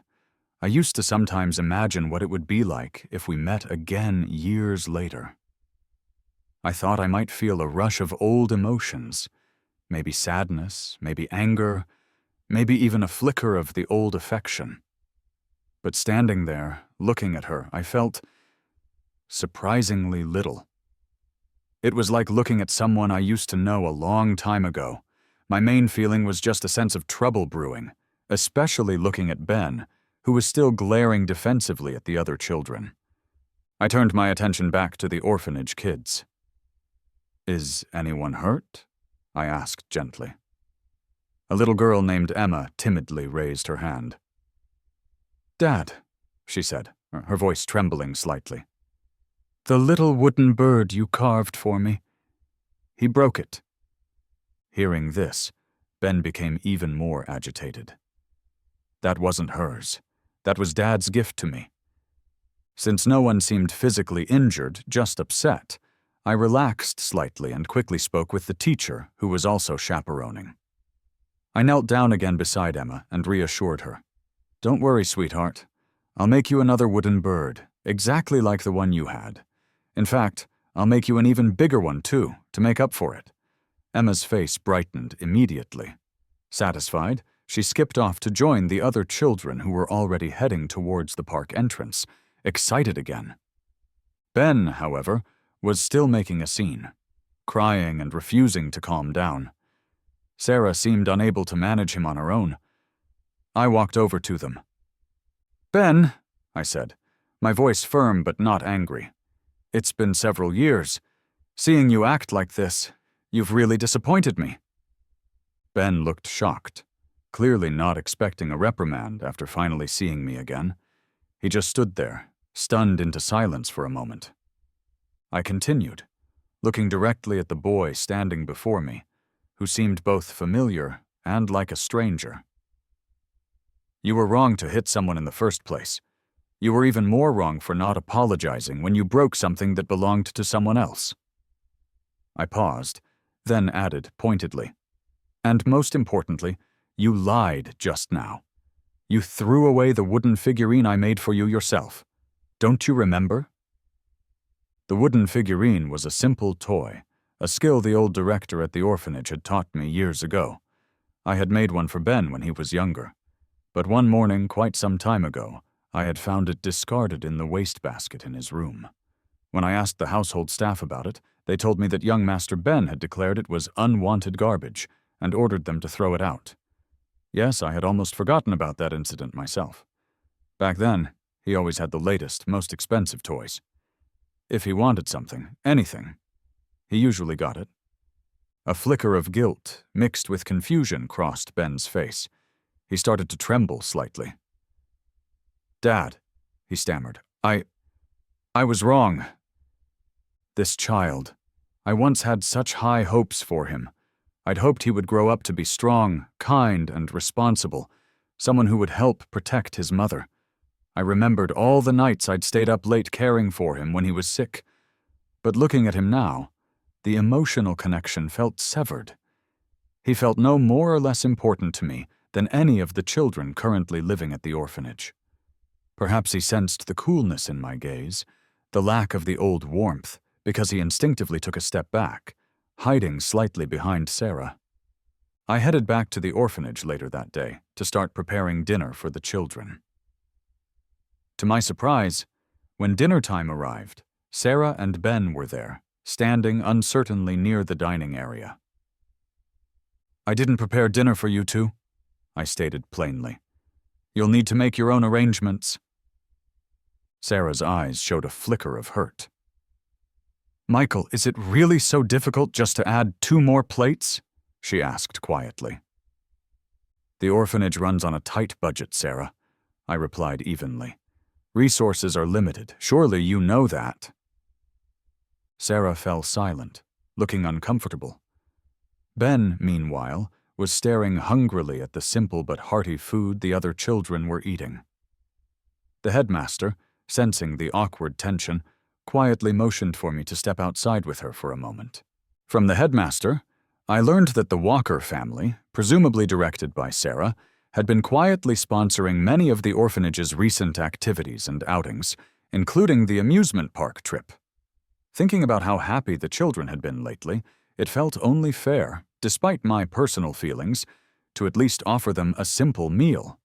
I used to sometimes imagine what it would be like if we met again years later. I thought I might feel a rush of old emotions, maybe sadness, maybe anger, maybe even a flicker of the old affection. But standing there, looking at her, I felt surprisingly little. It was like looking at someone I used to know a long time ago. My main feeling was just a sense of trouble brewing, especially looking at Ben, who was still glaring defensively at the other children. I turned my attention back to the orphanage kids. "Is anyone hurt?" I asked gently. A little girl named Emma timidly raised her hand. "Dad," she said, her voice trembling slightly. "The little wooden bird you carved for me. He broke it." Hearing this, Ben became even more agitated. That wasn't hers. That was Dad's gift to me. Since no one seemed physically injured, just upset, I relaxed slightly and quickly spoke with the teacher, who was also chaperoning. I knelt down again beside Emma and reassured her. "Don't worry, sweetheart. I'll make you another wooden bird, exactly like the one you had. In fact, I'll make you an even bigger one, too, to make up for it." Emma's face brightened immediately. Satisfied, she skipped off to join the other children who were already heading towards the park entrance, excited again. Ben, however, was still making a scene, crying and refusing to calm down. Sarah seemed unable to manage him on her own. I walked over to them. "Ben," I said, my voice firm but not angry. "It's been several years. Seeing you act like this, you've really disappointed me." Ben looked shocked, clearly not expecting a reprimand after finally seeing me again. He just stood there, stunned into silence for a moment. I continued, looking directly at the boy standing before me, who seemed both familiar and like a stranger. "You were wrong to hit someone in the first place. You were even more wrong for not apologizing when you broke something that belonged to someone else." I paused, then added pointedly, "And most importantly, you lied just now. You threw away the wooden figurine I made for you yourself. Don't you remember?" The wooden figurine was a simple toy, a skill the old director at the orphanage had taught me years ago. I had made one for Ben when he was younger, but one morning quite some time ago, I had found it discarded in the wastebasket in his room. When I asked the household staff about it, they told me that young Master Ben had declared it was unwanted garbage and ordered them to throw it out. Yes, I had almost forgotten about that incident myself. Back then, he always had the latest, most expensive toys. If he wanted something, anything, he usually got it. A flicker of guilt, mixed with confusion, crossed Ben's face. He started to tremble slightly. "Dad," he stammered, I was wrong. This child, I once had such high hopes for him. I'd hoped he would grow up to be strong, kind, and responsible, someone who would help protect his mother. I remembered all the nights I'd stayed up late caring for him when he was sick. But looking at him now, the emotional connection felt severed. He felt no more or less important to me than any of the children currently living at the orphanage. Perhaps he sensed the coolness in my gaze, the lack of the old warmth, because he instinctively took a step back, hiding slightly behind Sarah. I headed back to the orphanage later that day to start preparing dinner for the children. To my surprise, when dinner time arrived, Sarah and Ben were there, standing uncertainly near the dining area. "I didn't prepare dinner for you two," I stated plainly. "You'll need to make your own arrangements." Sarah's eyes showed a flicker of hurt. "Michael, is it really so difficult just to add 2 more plates?" she asked quietly. "The orphanage runs on a tight budget, Sarah," I replied evenly. "Resources are limited. Surely you know that." Sarah fell silent, looking uncomfortable. Ben, meanwhile, was staring hungrily at the simple but hearty food the other children were eating. The headmaster, sensing the awkward tension, quietly motioned for me to step outside with her for a moment. From the headmaster, I learned that the Walker family, presumably directed by Sarah, had been quietly sponsoring many of the orphanage's recent activities and outings, including the amusement park trip. Thinking about how happy the children had been lately, it felt only fair, despite my personal feelings, to at least offer them a simple meal.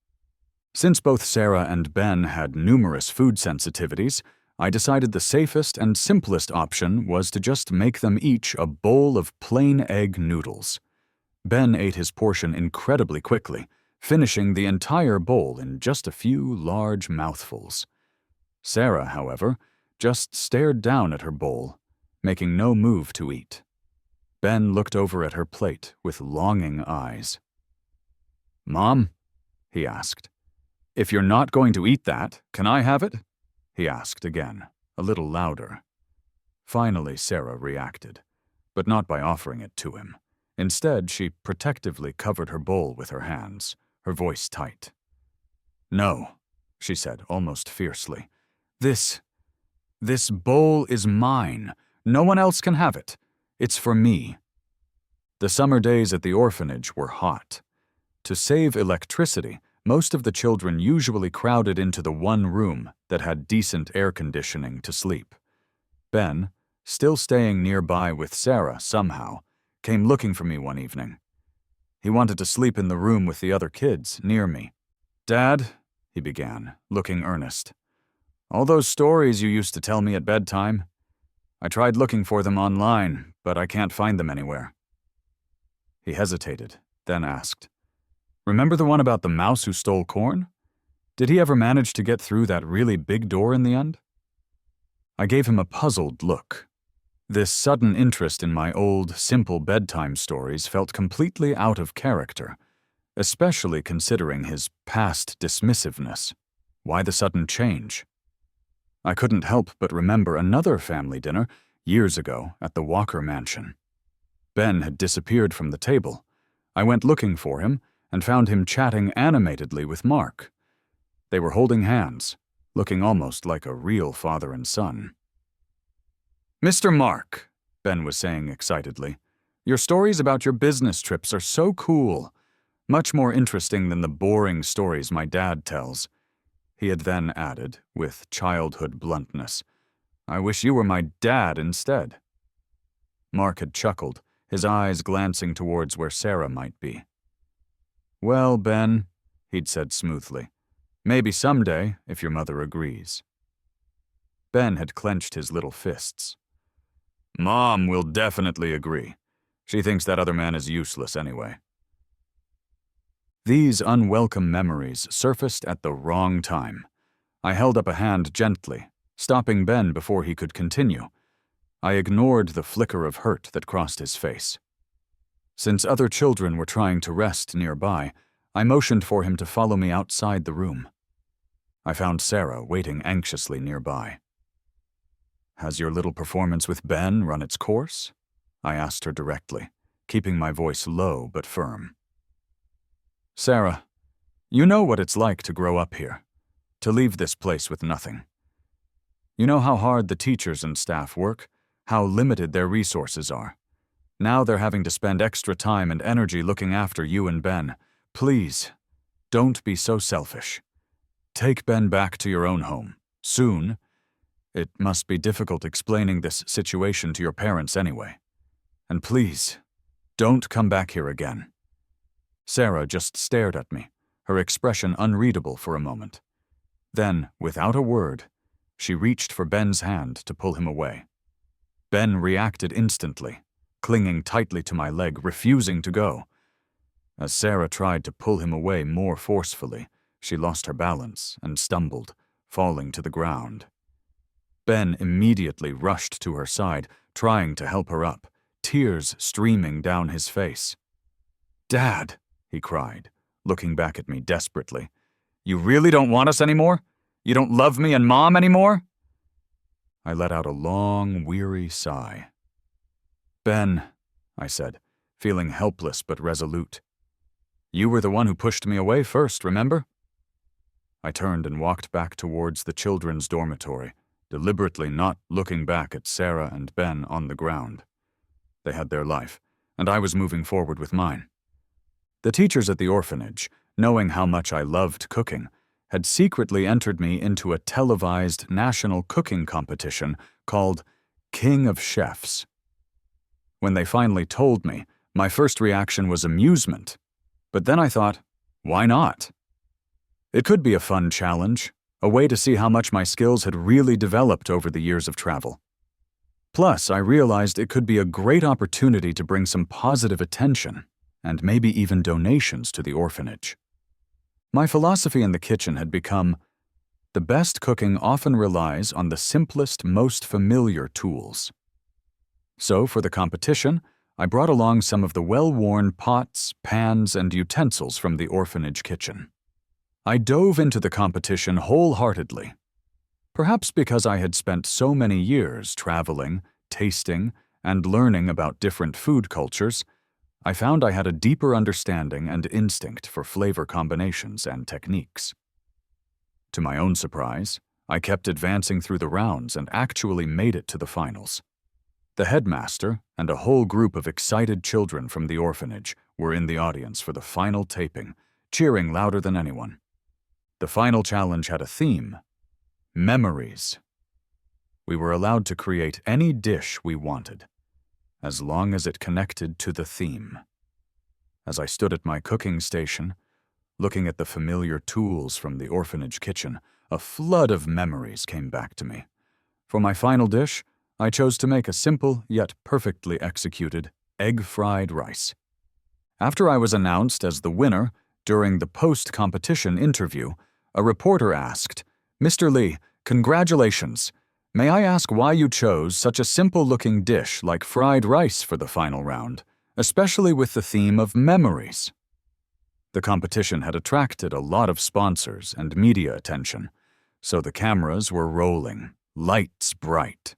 Since both Sarah and Ben had numerous food sensitivities, I decided the safest and simplest option was to just make them each a bowl of plain egg noodles. Ben ate his portion incredibly quickly, finishing the entire bowl in just a few large mouthfuls. Sarah, however, just stared down at her bowl, making no move to eat. Ben looked over at her plate with longing eyes. "Mom?" he asked. "If you're not going to eat that, can I have it?" he asked again, a little louder. Finally, Sarah reacted, but not by offering it to him. Instead, she protectively covered her bowl with her hands, her voice tight. "No," she said almost fiercely. This bowl is mine. No one else can have it. It's for me." The summer days at the orphanage were hot. To save electricity, most of the children usually crowded into the one room that had decent air conditioning to sleep. Ben, still staying nearby with Sarah somehow, came looking for me one evening. He wanted to sleep in the room with the other kids, near me. "Dad," he began, looking earnest, "all those stories you used to tell me at bedtime, I tried looking for them online, but I can't find them anywhere." He hesitated, then asked, "Remember the one about the mouse who stole corn? Did he ever manage to get through that really big door in the end?" I gave him a puzzled look. This sudden interest in my old, simple bedtime stories felt completely out of character, especially considering his past dismissiveness. Why the sudden change? I couldn't help but remember another family dinner years ago at the Walker mansion. Ben had disappeared from the table. I went looking for him and found him chatting animatedly with Mark. They were holding hands, looking almost like a real father and son. "Mr. Mark," Ben was saying excitedly, "your stories about your business trips are so cool. Much more interesting than the boring stories my dad tells." He had then added, with childhood bluntness, "I wish you were my dad instead." Mark had chuckled, his eyes glancing towards where Sarah might be. "Well, Ben," he'd said smoothly, "maybe someday, if your mother agrees." Ben had clenched his little fists. "Mom will definitely agree. She thinks that other man is useless anyway." These unwelcome memories surfaced at the wrong time. I held up a hand gently, stopping Ben before he could continue. I ignored the flicker of hurt that crossed his face. Since other children were trying to rest nearby, I motioned for him to follow me outside the room. I found Sarah waiting anxiously nearby. "Has your little performance with Ben run its course?" I asked her directly, keeping my voice low but firm. "Sarah, you know what it's like to grow up here, to leave this place with nothing. You know how hard the teachers and staff work, how limited their resources are. Now they're having to spend extra time and energy looking after you and Ben. Please, don't be so selfish. Take Ben back to your own home, soon. It must be difficult explaining this situation to your parents anyway. And please, don't come back here again." Sarah just stared at me, her expression unreadable for a moment. Then, without a word, she reached for Ben's hand to pull him away. Ben reacted instantly, clinging tightly to my leg, refusing to go. As Sarah tried to pull him away more forcefully, she lost her balance and stumbled, falling to the ground. Ben immediately rushed to her side, trying to help her up, tears streaming down his face. "Dad," he cried, looking back at me desperately, "you really don't want us anymore? You don't love me and Mom anymore?" I let out a long, weary sigh. "Ben," I said, feeling helpless but resolute, "you were the one who pushed me away first, remember?" I turned and walked back towards the children's dormitory, deliberately not looking back at Sarah and Ben on the ground. They had their life, and I was moving forward with mine. The teachers at the orphanage, knowing how much I loved cooking, had secretly entered me into a televised national cooking competition called King of Chefs. When they finally told me, my first reaction was amusement, but then I thought, why not? It could be a fun challenge, a way to see how much my skills had really developed over the years of travel. Plus, I realized it could be a great opportunity to bring some positive attention and maybe even donations to the orphanage. My philosophy in the kitchen had become, the best cooking often relies on the simplest, most familiar tools. So, for the competition, I brought along some of the well-worn pots, pans, and utensils from the orphanage kitchen. I dove into the competition wholeheartedly. Perhaps because I had spent so many years traveling, tasting, and learning about different food cultures, I found I had a deeper understanding and instinct for flavor combinations and techniques. To my own surprise, I kept advancing through the rounds and actually made it to the finals. The headmaster and a whole group of excited children from the orphanage were in the audience for the final taping, cheering louder than anyone. The final challenge had a theme: memories. We were allowed to create any dish we wanted, as long as it connected to the theme. As I stood at my cooking station, looking at the familiar tools from the orphanage kitchen, a flood of memories came back to me. For my final dish, I chose to make a simple yet perfectly executed egg-fried rice. After I was announced as the winner, during the post-competition interview, a reporter asked, "Mr. Lee, congratulations. May I ask why you chose such a simple-looking dish like fried rice for the final round, especially with the theme of memories?" The competition had attracted a lot of sponsors and media attention, so the cameras were rolling, lights bright.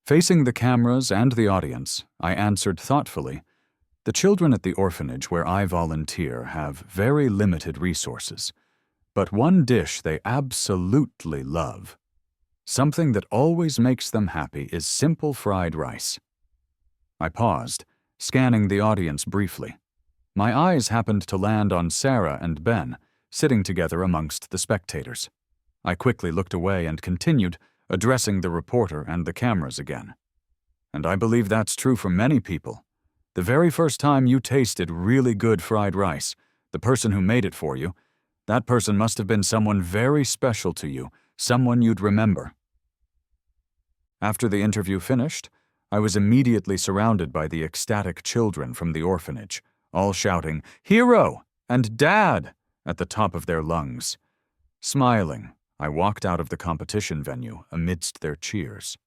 Facing the cameras and the audience, I answered thoughtfully, "The children at the orphanage where I volunteer have very limited resources, but one dish they absolutely love. Something that always makes them happy is simple fried rice." I paused, scanning the audience briefly. My eyes happened to land on Sarah and Ben, sitting together amongst the spectators. I quickly looked away and continued, addressing the reporter and the cameras again. "And I believe that's true for many people. The very first time you tasted really good fried rice, the person who made it for you, that person must have been someone very special to you, someone you'd remember." After the interview finished, I was immediately surrounded by the ecstatic children from the orphanage, all shouting, "Hero!" and "Dad!" at the top of their lungs. Smiling, I walked out of the competition venue amidst their cheers.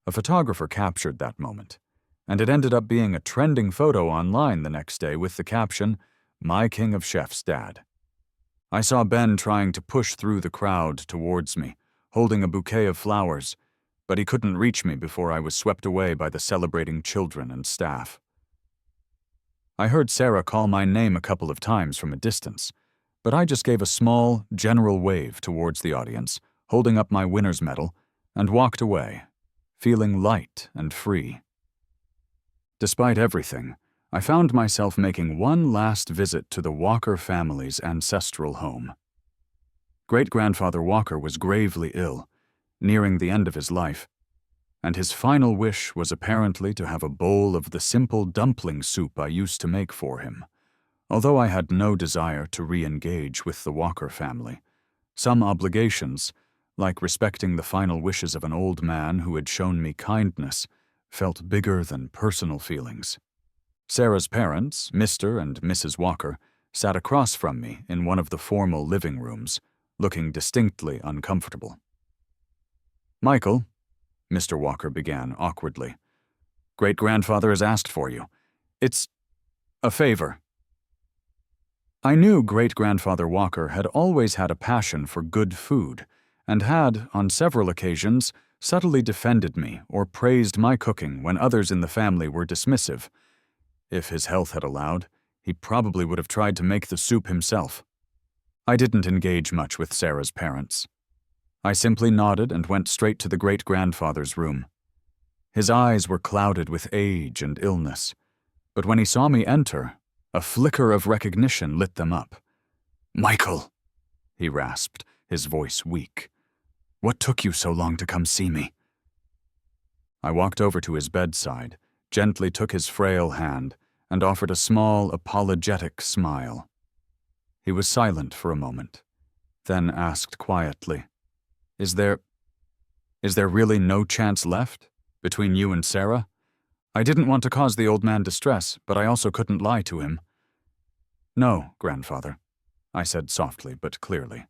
A photographer captured that moment, and it ended up being a trending photo online the next day with the caption, "My King of Chefs Dad." I saw Ben trying to push through the crowd towards me, holding a bouquet of flowers, but he couldn't reach me before I was swept away by the celebrating children and staff. I heard Sarah call my name a couple of times from a distance, but I just gave a small, general wave towards the audience, holding up my winner's medal, and walked away, feeling light and free. Despite everything, I found myself making one last visit to the Walker family's ancestral home. Great-grandfather Walker was gravely ill, nearing the end of his life, and his final wish was apparently to have a bowl of the simple dumpling soup I used to make for him. Although I had no desire to re-engage with the Walker family, some obligations, like respecting the final wishes of an old man who had shown me kindness, felt bigger than personal feelings. Sarah's parents, Mr. and Mrs. Walker, sat across from me in one of the formal living rooms, looking distinctly uncomfortable. "Michael," Mr. Walker began awkwardly, "Great-grandfather has asked for you. It's a favor." I knew Great-grandfather Walker had always had a passion for good food and had, on several occasions, subtly defended me or praised my cooking when others in the family were dismissive. If his health had allowed, he probably would have tried to make the soup himself. I didn't engage much with Sarah's parents. I simply nodded and went straight to the great-grandfather's room. His eyes were clouded with age and illness, but when he saw me enter, a flicker of recognition lit them up. "Michael," he rasped, his voice weak. "What took you so long to come see me?" I walked over to his bedside, gently took his frail hand, and offered a small, apologetic smile. He was silent for a moment, then asked quietly, Is there really no chance left between you and Sarah?" I didn't want to cause the old man distress, but I also couldn't lie to him. "No, grandfather," I said softly but clearly.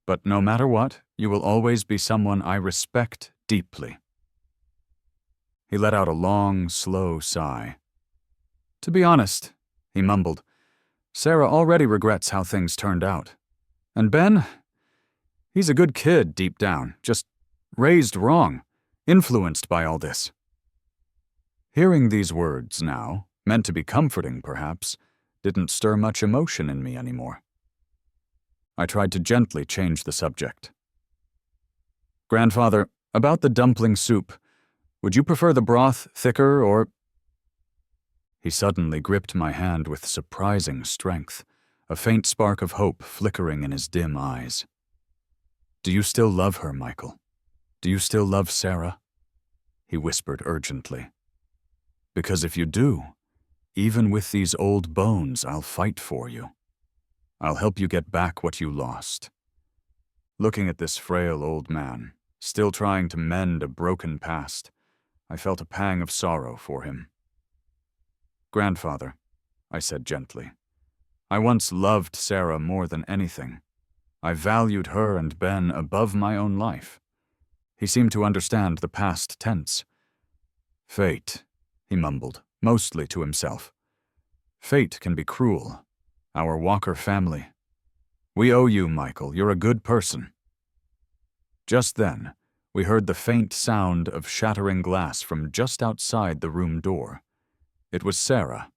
"But no matter what, you will always be someone I respect deeply." He let out a long, slow sigh. "To be honest," he mumbled, "Sarah already regrets how things turned out. And Ben, he's a good kid deep down, just raised wrong, influenced by all this." Hearing these words now, meant to be comforting perhaps, didn't stir much emotion in me anymore. I tried to gently change the subject. "Grandfather, about the dumpling soup, would you prefer the broth thicker or—" He suddenly gripped my hand with surprising strength, a faint spark of hope flickering in his dim eyes. "Do you still love her, Michael? Do you still love Sarah?" he whispered urgently. "Because if you do, even with these old bones, I'll fight for you. I'll help you get back what you lost." Looking at this frail old man, still trying to mend a broken past, I felt a pang of sorrow for him. "Grandfather," I said gently, "I once loved Sarah more than anything. I valued her and Ben above my own life." He seemed to understand the past tense. "Fate," he mumbled, mostly to himself. "Fate can be cruel. Our Walker family. We owe you, Michael. You're a good person." Just then, we heard the faint sound of shattering glass from just outside the room door. It was Sarah.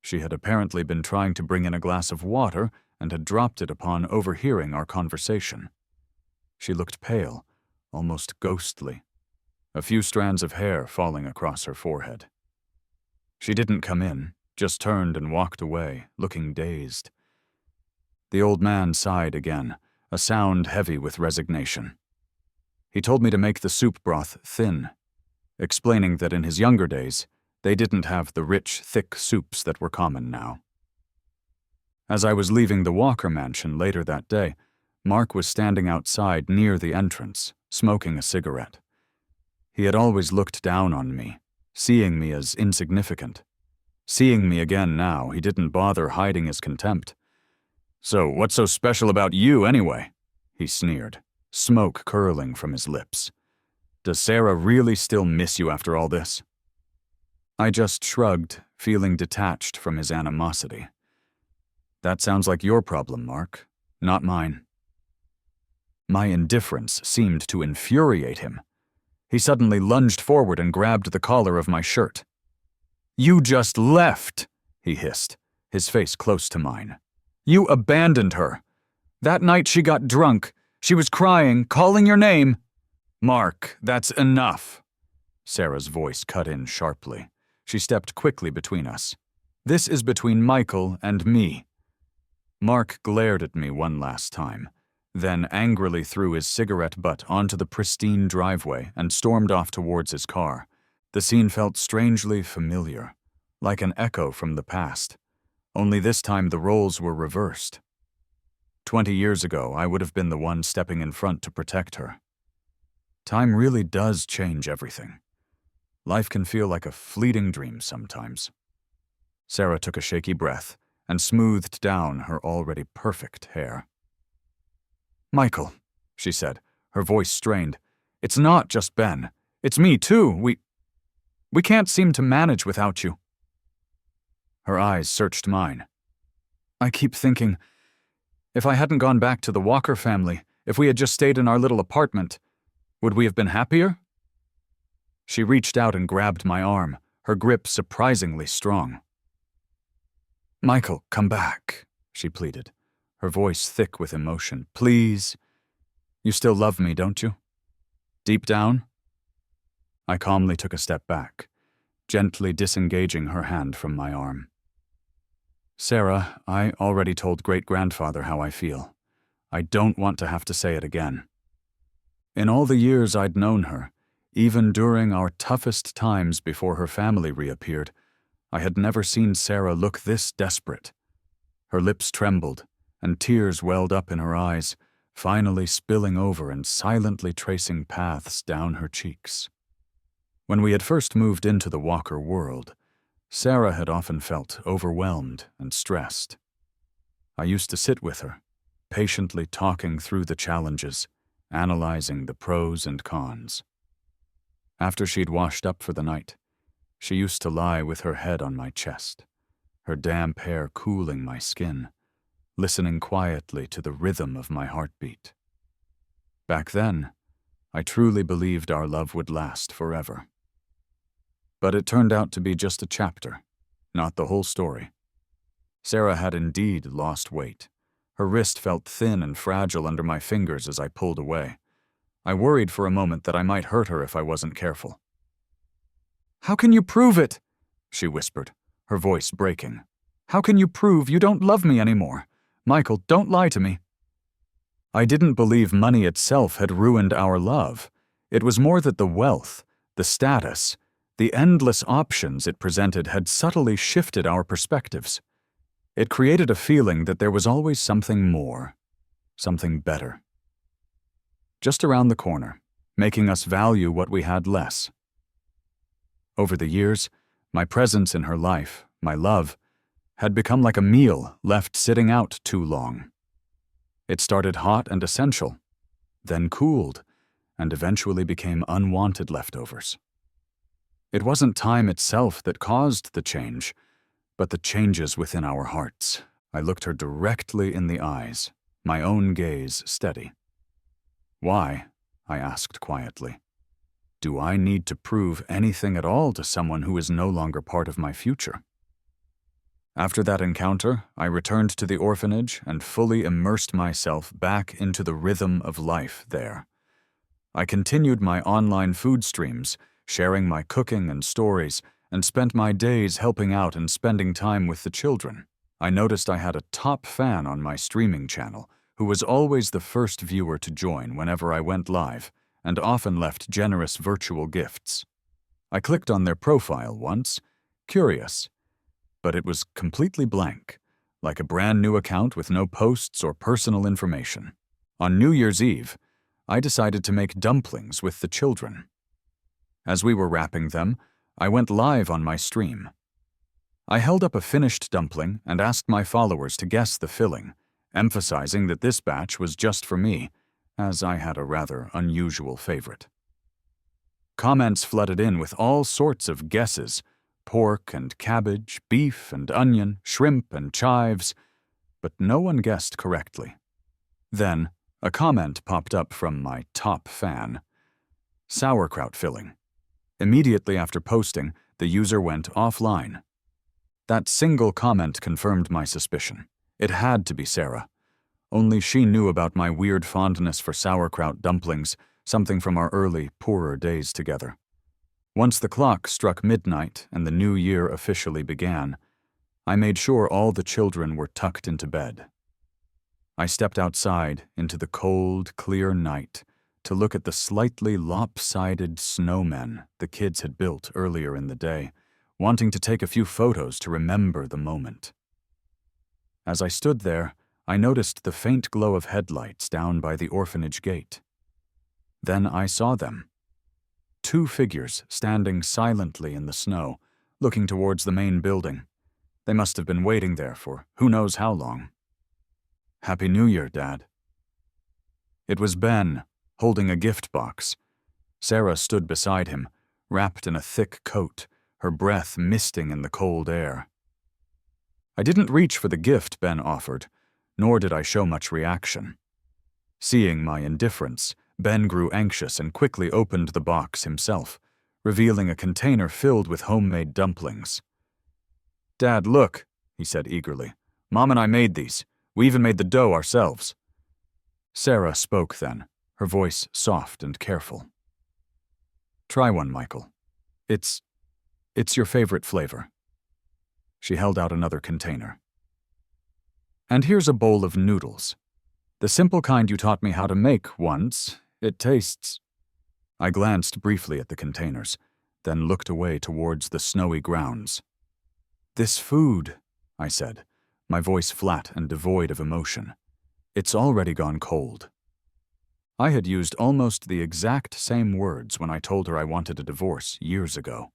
She had apparently been trying to bring in a glass of water and had dropped it upon overhearing our conversation. She looked pale, almost ghostly, a few strands of hair falling across her forehead. She didn't come in, just turned and walked away, looking dazed. The old man sighed again, a sound heavy with resignation. He told me to make the soup broth thin, explaining that in his younger days, they didn't have the rich, thick soups that were common now. As I was leaving the Walker mansion later that day, Mark was standing outside near the entrance, smoking a cigarette. He had always looked down on me, seeing me as insignificant. Seeing me again now, he didn't bother hiding his contempt. "So, what's so special about you, anyway?" he sneered, smoke curling from his lips. "Does Sarah really still miss you after all this?" I just shrugged, feeling detached from his animosity. "That sounds like your problem, Mark, not mine." My indifference seemed to infuriate him. He suddenly lunged forward and grabbed the collar of my shirt. "You just left," he hissed, his face close to mine. "You abandoned her. That night she got drunk. She was crying, calling your name." "Mark, that's enough." Sarah's voice cut in sharply. She stepped quickly between us. "This is between Michael and me." Mark glared at me one last time, then angrily threw his cigarette butt onto the pristine driveway and stormed off towards his car. The scene felt strangely familiar, like an echo from the past, only this time the roles were reversed. 20 years ago, I would have been the one stepping in front to protect her. Time really does change everything. Life can feel like a fleeting dream sometimes. Sarah took a shaky breath and smoothed down her already perfect hair. "Michael," she said, her voice strained, "it's not just Ben. It's me, too. We can't seem to manage without you." Her eyes searched mine. "I keep thinking, if I hadn't gone back to the Walker family, if we had just stayed in our little apartment, would we have been happier?" She reached out and grabbed my arm, her grip surprisingly strong. "Michael, come back," she pleaded, her voice thick with emotion. "Please, you still love me, don't you? Deep down?" I calmly took a step back, gently disengaging her hand from my arm. "Sarah, I already told great-grandfather how I feel. I don't want to have to say it again." In all the years I'd known her, even during our toughest times before her family reappeared, I had never seen Sarah look this desperate. Her lips trembled, and tears welled up in her eyes, finally spilling over and silently tracing paths down her cheeks. When we had first moved into the Walker world, Sarah had often felt overwhelmed and stressed. I used to sit with her, patiently talking through the challenges, analyzing the pros and cons. After she'd washed up for the night, she used to lie with her head on my chest, her damp hair cooling my skin, listening quietly to the rhythm of my heartbeat. Back then, I truly believed our love would last forever. But it turned out to be just a chapter, not the whole story. Sarah had indeed lost weight. Her wrist felt thin and fragile under my fingers as I pulled away. I worried for a moment that I might hurt her if I wasn't careful. "How can you prove it?" she whispered, her voice breaking. "How can you prove you don't love me anymore? Michael, don't lie to me." I didn't believe money itself had ruined our love. It was more that the wealth, the status, the endless options it presented had subtly shifted our perspectives. It created a feeling that there was always something more, something better. Just around the corner, making us value what we had less. Over the years, my presence in her life, my love, had become like a meal left sitting out too long. It started hot and essential, then cooled, and eventually became unwanted leftovers. It wasn't time itself that caused the change, but the changes within our hearts. I looked her directly in the eyes, my own gaze steady. "Why?" I asked quietly. "Do I need to prove anything at all to someone who is no longer part of my future?" After that encounter, I returned to the orphanage and fully immersed myself back into the rhythm of life there. I continued my online food streams, sharing my cooking and stories, and spent my days helping out and spending time with the children. I noticed I had a top fan on my streaming channel, who was always the first viewer to join whenever I went live, and often left generous virtual gifts. I clicked on their profile once, curious, but it was completely blank, like a brand new account with no posts or personal information. On New Year's Eve, I decided to make dumplings with the children. As we were wrapping them, I went live on my stream. I held up a finished dumpling and asked my followers to guess the filling, emphasizing that this batch was just for me, as I had a rather unusual favorite. Comments flooded in with all sorts of guesses: pork and cabbage, beef and onion, shrimp and chives, but no one guessed correctly. Then, a comment popped up from my top fan: sauerkraut filling. Immediately after posting, the user went offline. That single comment confirmed my suspicion. It had to be Sarah. Only she knew about my weird fondness for sauerkraut dumplings, something from our early, poorer days together. Once the clock struck midnight and the new year officially began, I made sure all the children were tucked into bed. I stepped outside into the cold, clear night to look at the slightly lopsided snowmen the kids had built earlier in the day, wanting to take a few photos to remember the moment. As I stood there, I noticed the faint glow of headlights down by the orphanage gate. Then I saw them. 2 figures standing silently in the snow, looking towards the main building. They must have been waiting there for who knows how long. "Happy New Year, Dad." It was Ben, holding a gift box. Sarah stood beside him, wrapped in a thick coat, her breath misting in the cold air. I didn't reach for the gift Ben offered, nor did I show much reaction. Seeing my indifference, Ben grew anxious and quickly opened the box himself, revealing a container filled with homemade dumplings. "Dad, look," he said eagerly. "Mom and I made these. We even made the dough ourselves. Sarah spoke then, her voice soft and careful. Try one, Michael. It's your favorite flavor. She held out another container. And here's a bowl of noodles. The simple kind you taught me how to make once. It tastes... I glanced briefly at the containers, then looked away towards the snowy grounds. This food, I said, my voice flat and devoid of emotion. It's already gone cold. I had used almost the exact same words when I told her I wanted a divorce years ago.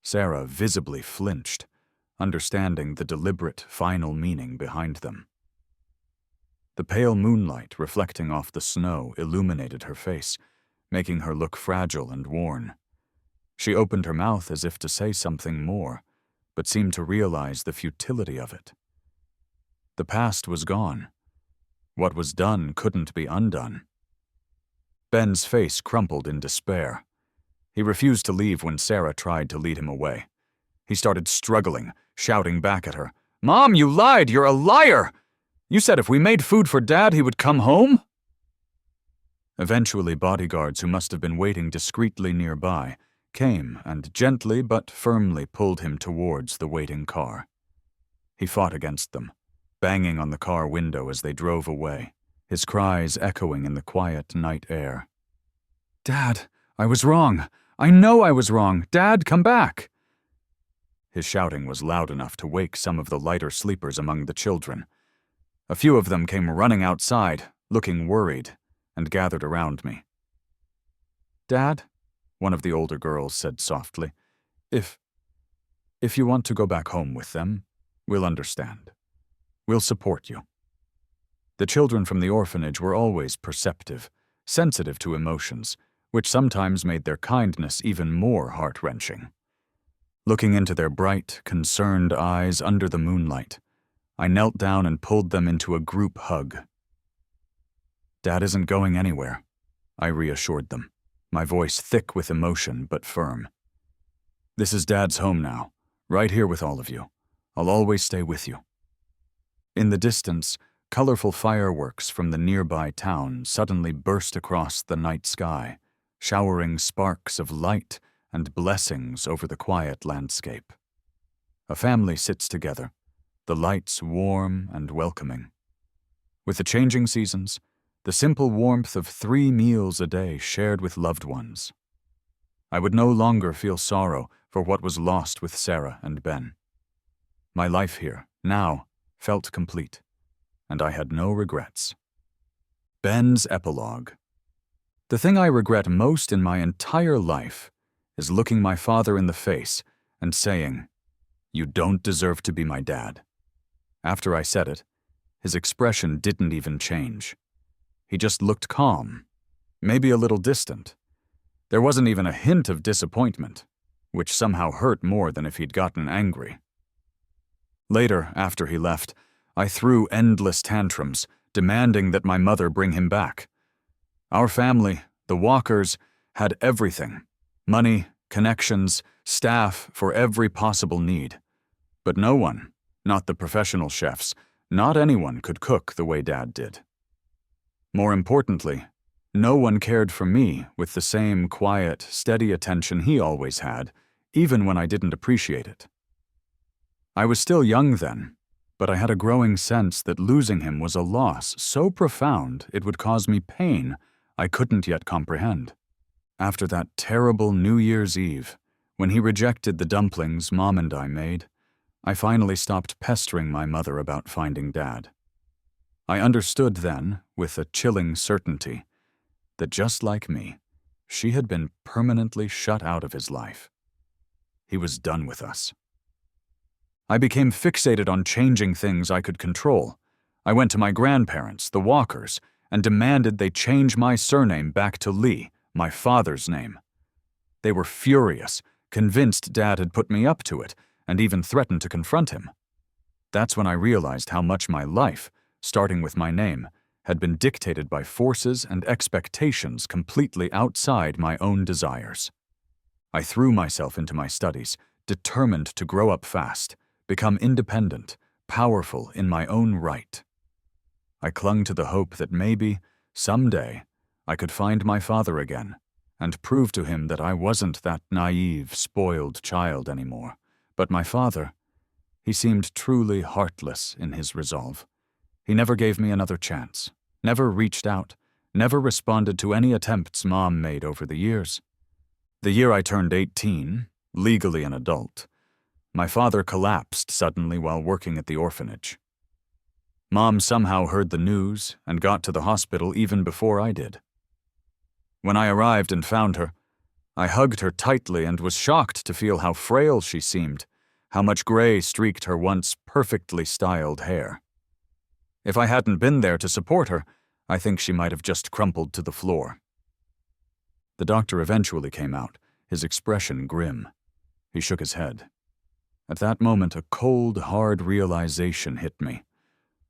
Sarah visibly flinched, understanding the deliberate, final meaning behind them. The pale moonlight reflecting off the snow illuminated her face, making her look fragile and worn. She opened her mouth as if to say something more, but seemed to realize the futility of it. The past was gone. What was done couldn't be undone. Ben's face crumpled in despair. He refused to leave when Sarah tried to lead him away. He started struggling, shouting back at her, "Mom, you lied! You're a liar! You said if we made food for Dad, he would come home?" Eventually, bodyguards who must have been waiting discreetly nearby came and gently but firmly pulled him towards the waiting car. He fought against them, banging on the car window as they drove away, his cries echoing in the quiet night air. "Dad, I was wrong. I know I was wrong. Dad, come back!" His shouting was loud enough to wake some of the lighter sleepers among the children. A few of them came running outside, looking worried, and gathered around me. "Dad," one of the older girls said softly, if you want to go back home with them, we'll understand. We'll support you." The children from the orphanage were always perceptive, sensitive to emotions, which sometimes made their kindness even more heart-wrenching. Looking into their bright, concerned eyes under the moonlight, I knelt down and pulled them into a group hug. "Dad isn't going anywhere," I reassured them, my voice thick with emotion but firm. "This is Dad's home now, right here with all of you. I'll always stay with you." In the distance, colorful fireworks from the nearby town suddenly burst across the night sky, showering sparks of light and blessings over the quiet landscape. A family sits together, the lights warm and welcoming. With the changing seasons, the simple warmth of 3 meals a day shared with loved ones. I would no longer feel sorrow for what was lost with Sarah and Ben. My life here, now, felt complete, and I had no regrets. Ben's epilogue. The thing I regret most in my entire life is looking my father in the face and saying, "You don't deserve to be my dad." After I said it, his expression didn't even change. He just looked calm, maybe a little distant. There wasn't even a hint of disappointment, which somehow hurt more than if he'd gotten angry. Later, after he left, I threw endless tantrums, demanding that my mother bring him back. Our family, the Walkers, had everything: money, connections, staff for every possible need. But no one, not the professional chefs, not anyone could cook the way Dad did. More importantly, no one cared for me with the same quiet, steady attention he always had, even when I didn't appreciate it. I was still young then, but I had a growing sense that losing him was a loss so profound it would cause me pain I couldn't yet comprehend. After that terrible New Year's Eve, when he rejected the dumplings Mom and I made, I finally stopped pestering my mother about finding Dad. I understood then, with a chilling certainty, that just like me, she had been permanently shut out of his life. He was done with us. I became fixated on changing things I could control. I went to my grandparents, the Walkers, and demanded they change my surname back to Lee, my father's name. They were furious, convinced Dad had put me up to it, and even threatened to confront him. That's when I realized how much my life, starting with my name, had been dictated by forces and expectations completely outside my own desires. I threw myself into my studies, determined to grow up fast, become independent, powerful in my own right. I clung to the hope that maybe, someday, I could find my father again and prove to him that I wasn't that naive, spoiled child anymore. But my father, he seemed truly heartless in his resolve. He never gave me another chance, never reached out, never responded to any attempts Mom made over the years. The year I turned 18, legally an adult, my father collapsed suddenly while working at the orphanage. Mom somehow heard the news and got to the hospital even before I did. When I arrived and found her, I hugged her tightly and was shocked to feel how frail she seemed, how much gray streaked her once perfectly styled hair. If I hadn't been there to support her, I think she might have just crumpled to the floor. The doctor eventually came out, his expression grim. He shook his head. At that moment, a cold, hard realization hit me.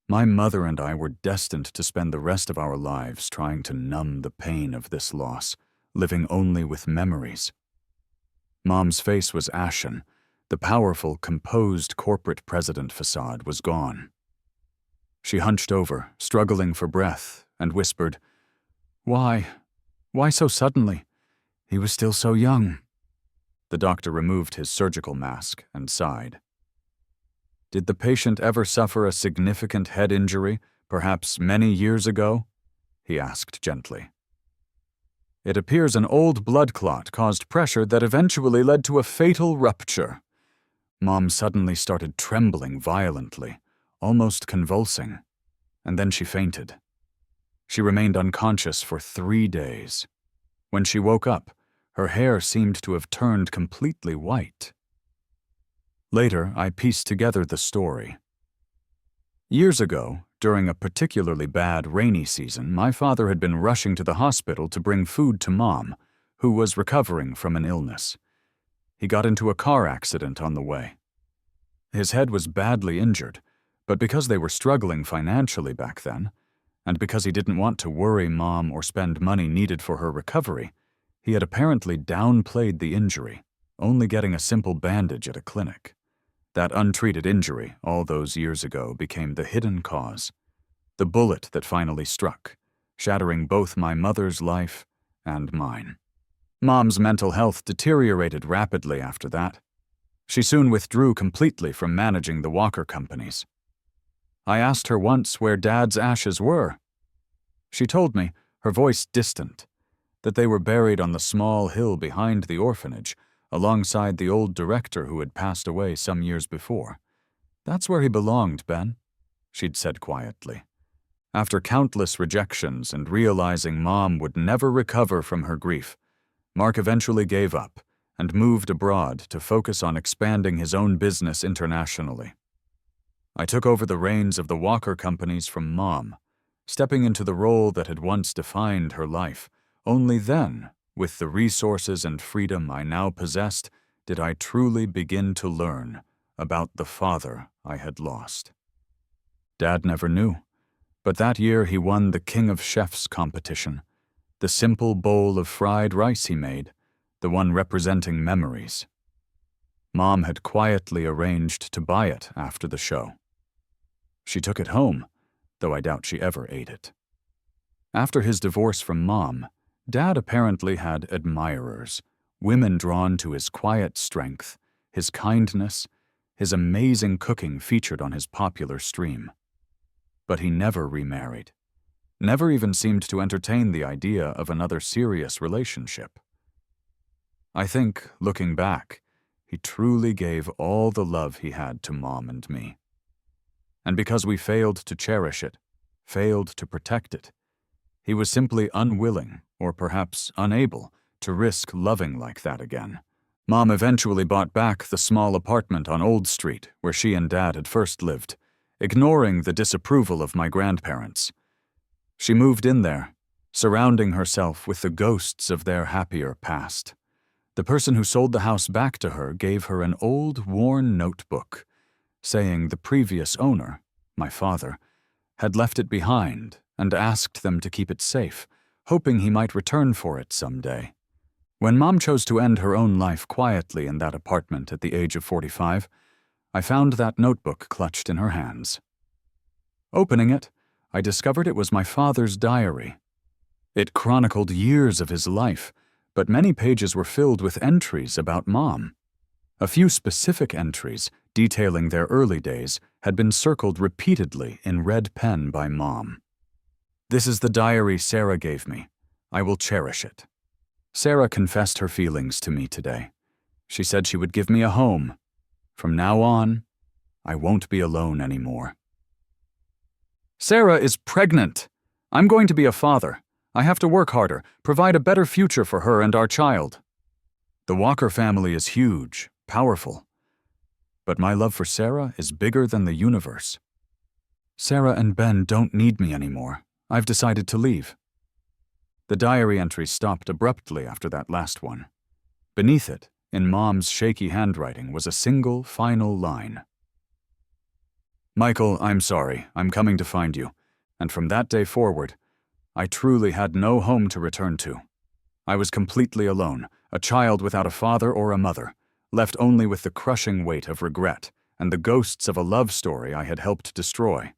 My mother and I were destined to spend the rest of our lives trying to numb the pain of this loss, living only with memories. Mom's face was ashen. The powerful, composed corporate president facade was gone. She hunched over, struggling for breath, and whispered, "Why? Why so suddenly? He was still so young." The doctor removed his surgical mask and sighed. "Did the patient ever suffer a significant head injury, perhaps many years ago?" he asked gently. "It appears an old blood clot caused pressure that eventually led to a fatal rupture." Mom suddenly started trembling violently, almost convulsing, and then she fainted. She remained unconscious for 3 days. When she woke up, her hair seemed to have turned completely white. Later, I pieced together the story. Years ago, during a particularly bad rainy season, my father had been rushing to the hospital to bring food to Mom, who was recovering from an illness. He got into a car accident on the way. His head was badly injured, but because they were struggling financially back then, and because he didn't want to worry Mom or spend money needed for her recovery, he had apparently downplayed the injury, only getting a simple bandage at a clinic. That untreated injury, all those years ago, became the hidden cause, the bullet that finally struck, shattering both my mother's life and mine. Mom's mental health deteriorated rapidly after that. She soon withdrew completely from managing the Walker companies. I asked her once where Dad's ashes were. She told me, her voice distant, that they were buried on the small hill behind the orphanage, alongside the old director who had passed away some years before. "That's where he belonged, Ben," she'd said quietly. After countless rejections and realizing Mom would never recover from her grief, Mark eventually gave up and moved abroad to focus on expanding his own business internationally. I took over the reins of the Walker companies from Mom, stepping into the role that had once defined her life. Only then, with the resources and freedom I now possessed, did I truly begin to learn about the father I had lost. Dad never knew, but that year he won the King of Chefs competition, the simple bowl of fried rice he made, the one representing memories. Mom had quietly arranged to buy it after the show. She took it home, though I doubt she ever ate it. After his divorce from Mom, Dad apparently had admirers, women drawn to his quiet strength, his kindness, his amazing cooking featured on his popular stream. But he never remarried, never even seemed to entertain the idea of another serious relationship. I think, looking back, he truly gave all the love he had to Mom and me. And because we failed to cherish it, failed to protect it, he was simply unwilling, or perhaps unable, to risk loving like that again. Mom eventually bought back the small apartment on Old Street where she and Dad had first lived, ignoring the disapproval of my grandparents. She moved in there, surrounding herself with the ghosts of their happier past. The person who sold the house back to her gave her an old, worn notebook, saying the previous owner, my father, had left it behind and asked them to keep it safe, hoping he might return for it someday. When Mom chose to end her own life quietly in that apartment at the age of 45, I found that notebook clutched in her hands. Opening it, I discovered it was my father's diary. It chronicled years of his life, but many pages were filled with entries about Mom. A few specific entries, detailing their early days, had been circled repeatedly in red pen by Mom. "This is the diary Sarah gave me. I will cherish it." Sarah confessed her feelings to me today. She said she would give me a home. From now on, I won't be alone anymore. "Sarah is pregnant. I'm going to be a father. I have to work harder, provide a better future for her and our child. The Walker family is huge, powerful. But my love for Sarah is bigger than the universe. Sarah and Ben don't need me anymore. I've decided to leave." The diary entry stopped abruptly after that last one. Beneath it, in Mom's shaky handwriting, was a single, final line. "Michael, I'm sorry. I'm coming to find you. And from that day forward, I truly had no home to return to. I was completely alone, a child without a father or a mother, left only with the crushing weight of regret and the ghosts of a love story I had helped destroy.